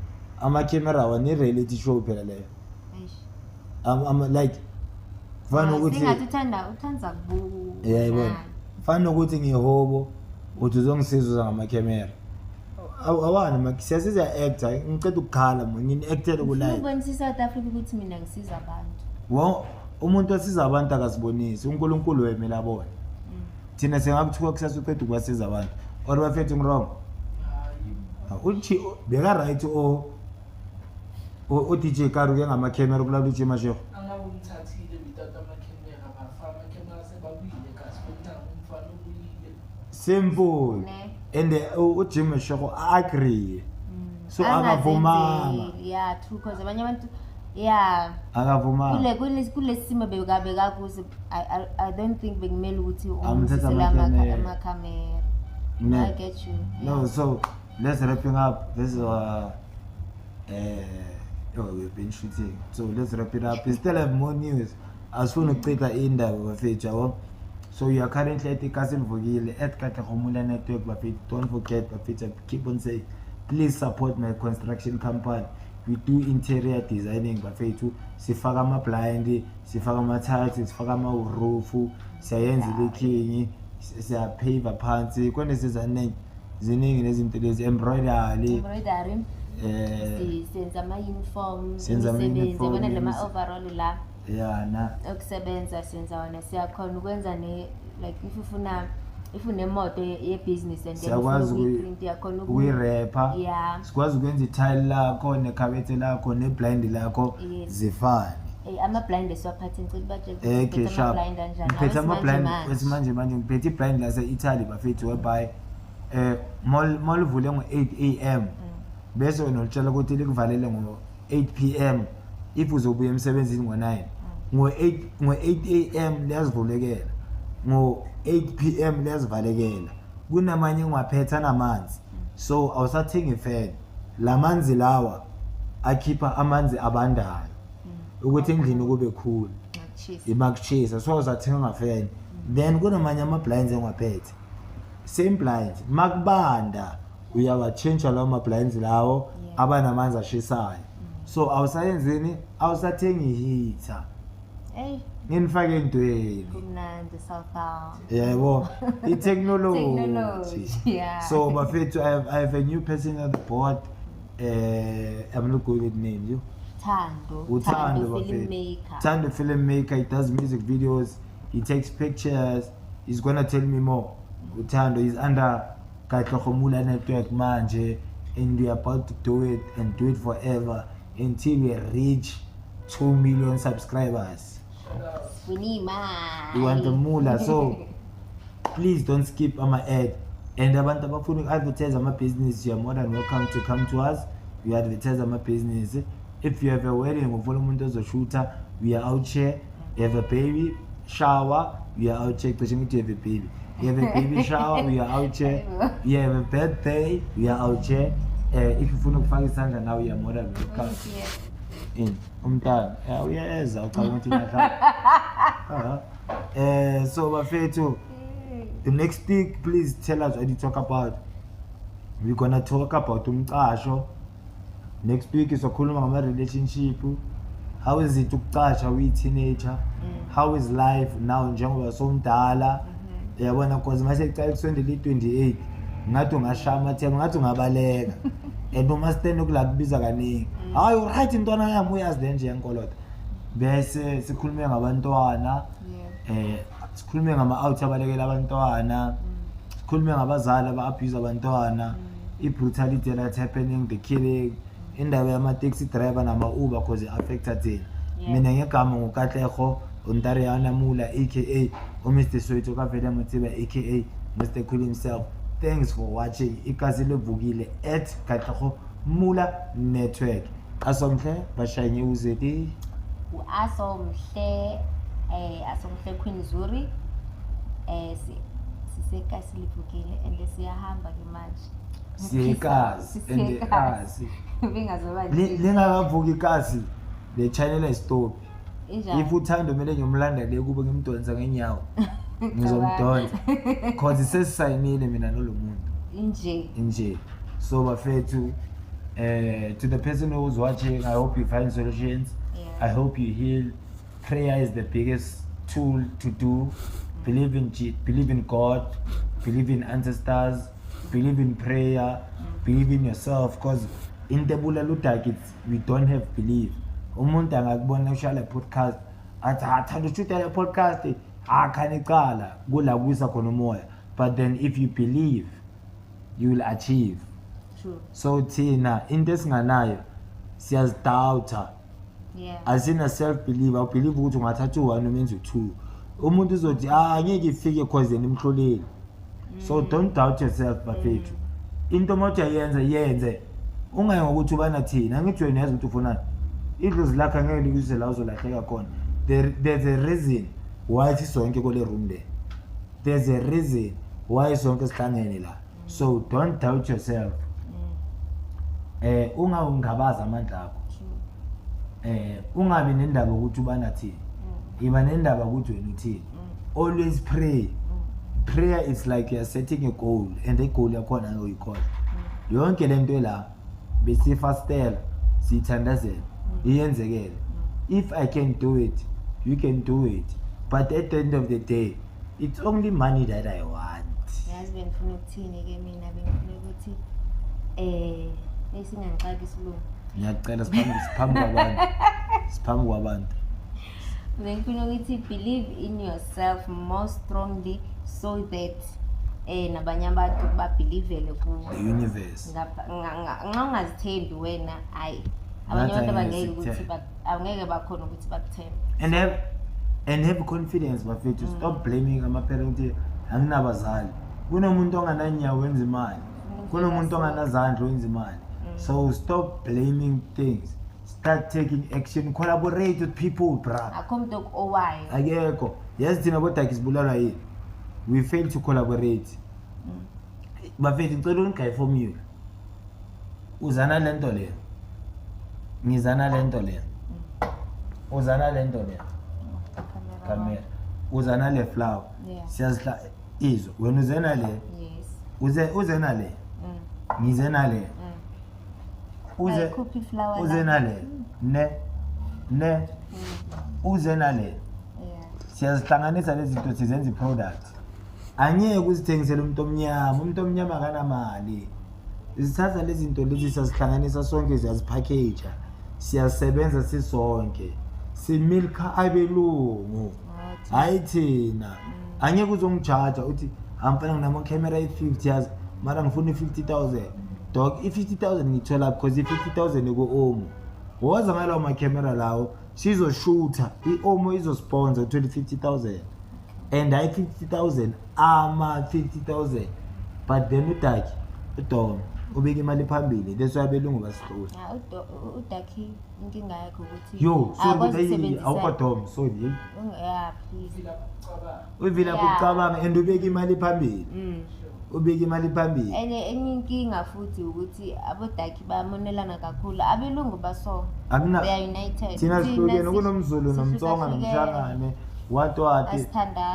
I'm a camera one reality show. I'm like, fun singathi uthanza kubuka. Yeah, yebo. Fana ukuthi ngihobo uthi uzongisiza ngamakamera. Awani siyasiza actor ngicela ukukhala ngini actor ku live. Ubonisa South Africa ukuthi mina ngisiza abantu. Wo umuntu osiza abantu akasibonisi uNkulunkulu wemela abone. Thina singakuthuka kusasa uqeda ukwasiza abantu. Or bafethu ngirong. Uthi beka right o DJ Karu ke ngamakamera ukulala uthi mashego. Angawumthathile bitata amakhemera bafama amakhemera sebabuyile kasi bona umfana ubuyile. Simple. And uJim Shoko agree. So akavumanga. Yeah, true because abanye abantu akavumanga. Kule simo bekabeka kuze I don't think bekumele ukuthi Amthatha amakamera. I get you. No, so let's wrapping up. This is we've been shooting. So let's wrap it up. We still have more news. As soon as we in the feature. So you are currently at the Castle Vukile at Katlehomula Network. But don't forget, keep on saying, please support my construction company. We do interior designing. But sifaka ma blind, sifaka ma tiles, sifaka ma roof, siyenza lekingi, siya pave phansi. Kwani ziningi nezinto lezi embroidery. Senza ama uniform, Senza yabona lama overall la. Yeah, na. Ukusebenza senza wona siyakhona ukwenza ne like if unemoto ye business and then siyakhona ukuyirapper. Yeah. Sikwazi ukwenza itile lakho nekhabethe lakho neblind lakho zifane. Ama blind esiwaphathe ngicela budget. Okay, sharp. Ngiphethe ama blind manje. manje ngiphethe blind lase Italy bafethu whereby mall uvule ngo-8 AM. Bese wena utshela ukuthi likuvalele ngo-8 PM if uzobuya emsebenzini ngo-9 ngo-8 AM liyazivulekela ngo-8 PM liyazivalekela kunamanye ngwaphetha namanzi so awusathengi ifan lamanzi lawa akhipha amanzi abandayo ukuthi endlini kube cool imakuchisa so uzathenga ngafan then kunamanye ama-blinds engwaphethe same blinds makubanda uyawa-change lawo ma-blinds lawo abanamanzi ashisayo so awusayenzini awusathengi ihitha nginifake entweni kumnandi sawuthao yebo i-technology yeah. So bafethu I have a new person at the board. I'm not good with names. You Thando filmmaker. Thando filmmaker. He does music videos. He takes pictures. He's gonna tell me more. Thando is under Katlehomula Network manje, and we are about to do it and do it forever until we reach 2 million subscribers. We need man. We want the moolah, so please don't skip our ad. And abantu abafuna advertise our business, you are more than welcome to come to us. We advertise our business. If you have a wedding, we shooter, we are out here. You have a baby shower, we are out here. You have a baby. You have a baby shower, we are out here. You have a birthday, we are out here. If you want to find something now, we are more than welcome. In umntana uyeza uqhamuthi lapha so bafethu the next week please tell us what you talk about. We're gonna talk about umqasho. Next week izokhuluma ngama relationship. How is it ukuqasha uyi teenager? How is life now njengoba somdala? Yabona cause mase icala kusondela i28 ngathi ungashama themba ngathi ungabaleka and uma stand ukula kubiza kaningi hayi right intwana yami uyazi le nje yenkolota bese sikhulume ngabantwana sikhulume ngama out abalekela abantwana sikhulume ngabazali aba abuse abantwana i brutality that happening, the killing, indaba yama taxi driver nama Uber cause it affects thina mina ngegama nguKatlego Ontariana Mula aka Mr. Soweto kaVele Motsiba aka Mr. Cool himself. Thanks for watching Ikasi Levukile at Katlego Mula Network. Asomhle bashanye uzeti Asomhle Queen Zuri sisekasi Levukile and siyahamba ke manje. Siyekazi and asi Bengazoba lingakavuki ikasi le channel stop. injani. If uthanda kumele ngiyomlandele kube ngimdonsa ngenyawo ngizomdonsa cause sesisayinile mina nolomuntu nje. So bafethu to the person who's watching, I hope you find solutions. I hope you heal. Prayer is the biggest tool to do. Believe in God, believe in ancestors, believe in prayer, believe in yourself, because in the Bulalutag we don't have belief. Umuntu angakubona ushala podcast athi athanda ushutela podcast akhanikala kula kuisa khona umoya, but then if you believe you will achieve. True. So thina into esinganayo siyazidoubt. Asina self belief, I believe ukuthi ungathatha u1 umenze u2. Umuntu uzothi angeke ifike cause nimhloleli. So don't doubt yourself bafethu. Into mothi yenze ungayi ngokuthi ubana thina ngithi wena yazi ukuthi ufunani. Idlozi lakhe ngeke likuse la uzolahleka khona. There's a reason why sisonke kule room there. There's a reason why sonke sihlangene la. So don't doubt yourself. Ungabaza amandla akho. Ungabi nendaba ukuthi ubana thini. Iba nendaba ukuthi wena uthini. Always pray. Prayer is like you're setting a goal and the goal yakhona uyikhona. Yonke lento la besifastela sithandazela iyenzekele. If I can do it, you can do it. But at the end of the day, it's only money that I want. Yazi benifuna ukuthini ke mina benifuna ukuthi esingangixaki isilungu. Ngiyacela siphambi kwabantu. Benifuna ukuthi believe in yourself more strongly so that nabanye abantu babelievele kuwe. The universe. Ngangazithembi wena ayi abanye abantu bangeke ukuthi angeke bakhona ukuthi bakuthembe. And have confidence bafethu. Stop blaming ama-parents. Anginabazali. Kunomuntu ongananyawo wenza imali. Kunomuntu onganazandla wenza imali. So stop blaming things. Start taking action. Collaborate with people, bra. Akomntu owayo. Akekho. Yazi thina kodwa kisibulala yini. We fail to collaborate. Bafethu ngicela ungayi formula. Uzana lento le. Ngizana lento le. Uzana lento le. Camera. Uzana le flower. Siyazihla izo. Wena uzena le. Yes. Uzena le. Ngizena le. Uzena le. Ne. Uzena le. Siyazihlanganisa lezi zinto sizenza iproduct. Angeke uzithengisele umuntu omnyama akanamali. Isithatha lezi zinto lezi siyazihlanganisa sonke siyazipackage. Siyasebenza sisonke. Similka abelungu. Hayi thina. Angeke uzongicharge uthi amfana nginama camera e50 yazi mara ngifuna i50,000. Dog i50,000 ngithola because i50,000 eko-Omo. Woza ngalawo ma camera lawo sizoshootha i-Omo izosponsor 50,000 and hayi 50,000 ama 50,000 but then uDaki uDom ubeka imali phambili leso yabelungu basihlola. uDaki inkinga yakhe ukuthi Yo so awukwadom so yini please uvila ukucabanga and ubeka imali phambili. Ubeka imali phambili. Enye inkinga futhi ukuthi aboDaki bayamonelana kakhulu abelungu baso they are united. Thina sihlukene kunomZulu nomTsonga nomshangane what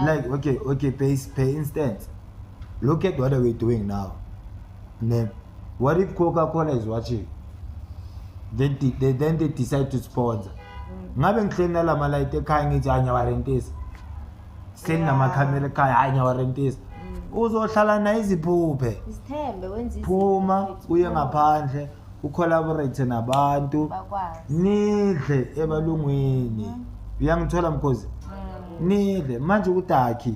like okay per instance look at what we're doing now. What if Coca-Cola is watching? Then they decide to sponsor. Ngabe ngihlena la malaite ekhaya ngithi anya warentisa. Send nama camera ekhaya anya warentisa. Uzohlala na iziphuphe. Isithembe wenza phuma uye ngaphandle ucollaborate nabantu bakwazi. Nidle ebalungwini. Uyangithola mkhozi? Nidle manje uDaki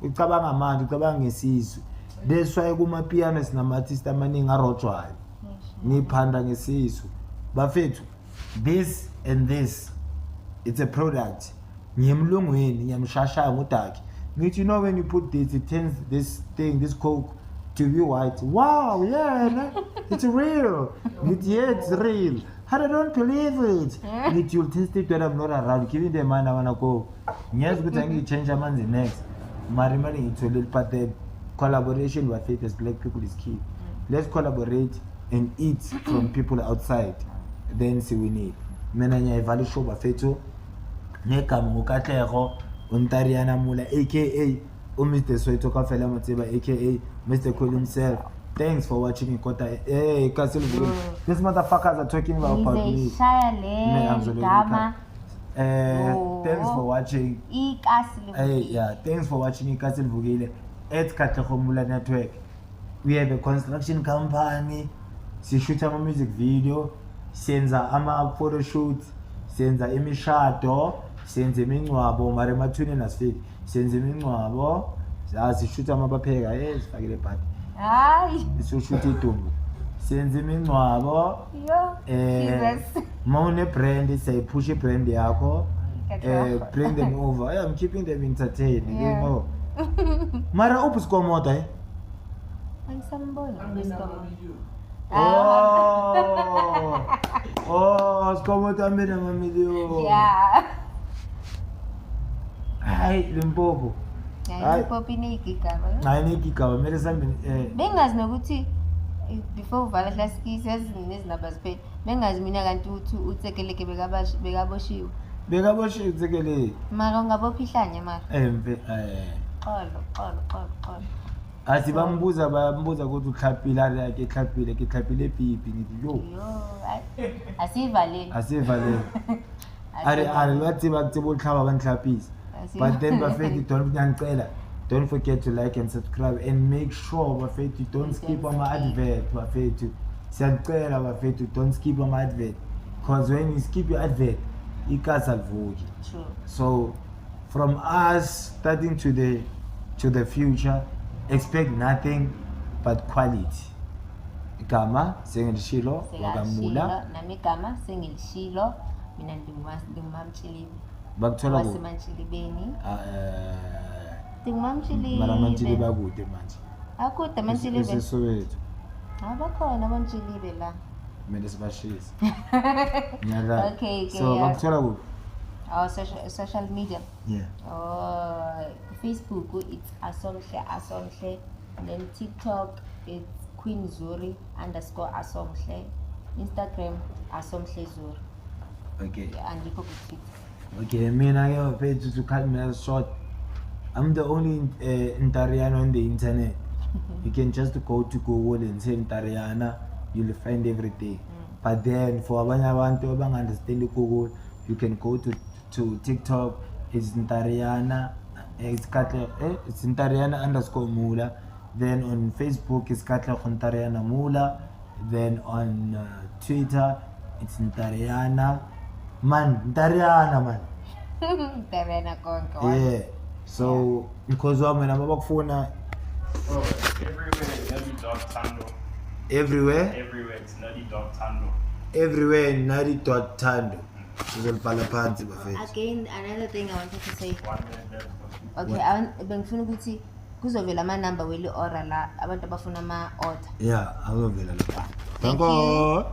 ucabanga manje ucabanga ngesisu. That's why kuma piano sinama artist amaningi arojwayo. Niphanda ngesisu. Bafethu this and this it's a product. Ngiyemlungwini, ngiyamshashaya ngudaki. Ngithi, you know, when you put this, it turns this thing, this coke, to be white. Wow, yeah, it's real. Ngithi, yeah, it's real. I don't believe it. Ngithi, you'll taste it when I'm not around. Give me the man, I wanna go. Yes, good thing you change a man's next. Marimari, it's a little, but the collaboration with it as black people is key. Let's collaborate and eat from people outside. Then see we need. Mena nya value show bafeto. Ngeka ngokatlego Ontariana Mula aka Mr. Soweto Kafela Motseba aka Mr. Cool himself. Thanks for watching Ikota. Hey, Castle. These motherfuckers are talking about me. Thanks for watching. Hey, yeah, thanks for watching Castle Vugile at Katlego Mula Network. We have a construction company. Si shoot a music video. Senza ama photo shoot. Senza imishado. Senza imingcwabo. Mare mathune nasifiki. Senza imingcwabo. Si shoot ama bapheka. Sifakile party. Hayi. So shoot itumbu. Senza imingcwabo. Mone brand say push brand yakho. Bring them over. I'm keeping them entertained. You know. Mara upus komoda Oh, skomota mina mamilio. Yeah. Hayi Limpopo. Hayi Limpopo inegigaba. Hayi inegigaba mele sambe bengazi nokuthi before uvala classics nezinaba ziphela. Bengazi mina kanti uthi utsekeleke bekaboshiwe. Bekaboshiwe utsekeleke. Mara ungabophihlanye mara. Empe Xolo. Asibambuza bayambuza ukuthi uhlaphile ari yakhe ehlaphile ke hlaphile pipi ngithi yo. Asivaleni. Ari bathi bakutsebo uhlaba banhlaphisa. But then bafethi don't forget to like and subscribe and make sure bafethi don't skip on my advert bafethi. Siyacela bafethi don't skip on my advert because when you skip your advert ikasa livuki. True. So from us starting to the future, expect nothing but quality. Igama sengilishilo wakamula nami igama sengilishilo mina ndingumamtshilibe bakuthola wasemantshilibeni ndingumamtshilibe mara mantshilibe bakude manje akude amantshilibe seSoweto abakhona abantshilibe la kumele sibashise. Okay, so bakuthola kuphi? Our social media. Yeah. Facebook, it's Asomhle. Then TikTok, it's Queen Zuri _Asomhle. Instagram, Asomhle Zuri. Okay. And you could Twitter. Okay, I have paid to cut me short. I'm the only Ntariana on the internet. You can just go to Google and say Ntariana, you'll find everything. But then for abantu abang understand Google, you can go to TikTok. It's Ntariana. It's Ntariana _Mula. Then on Facebook it's Ntariana Mula. Then on Twitter it's Ntariana man. Ntariana Konko. Yeah. So because I'm bakufuna everywhere everywhere everywhere it's Nadi.Tando. Everywhere Nadi.Tando. Sizolibhala phansi bafethu. Again, another thing I wanted to say. 1 minute left. Okay, bengifuna ukuthi kuzovela ama number weli order la abantu abafuna ama order. Yeah, azovela lapha. Thank you.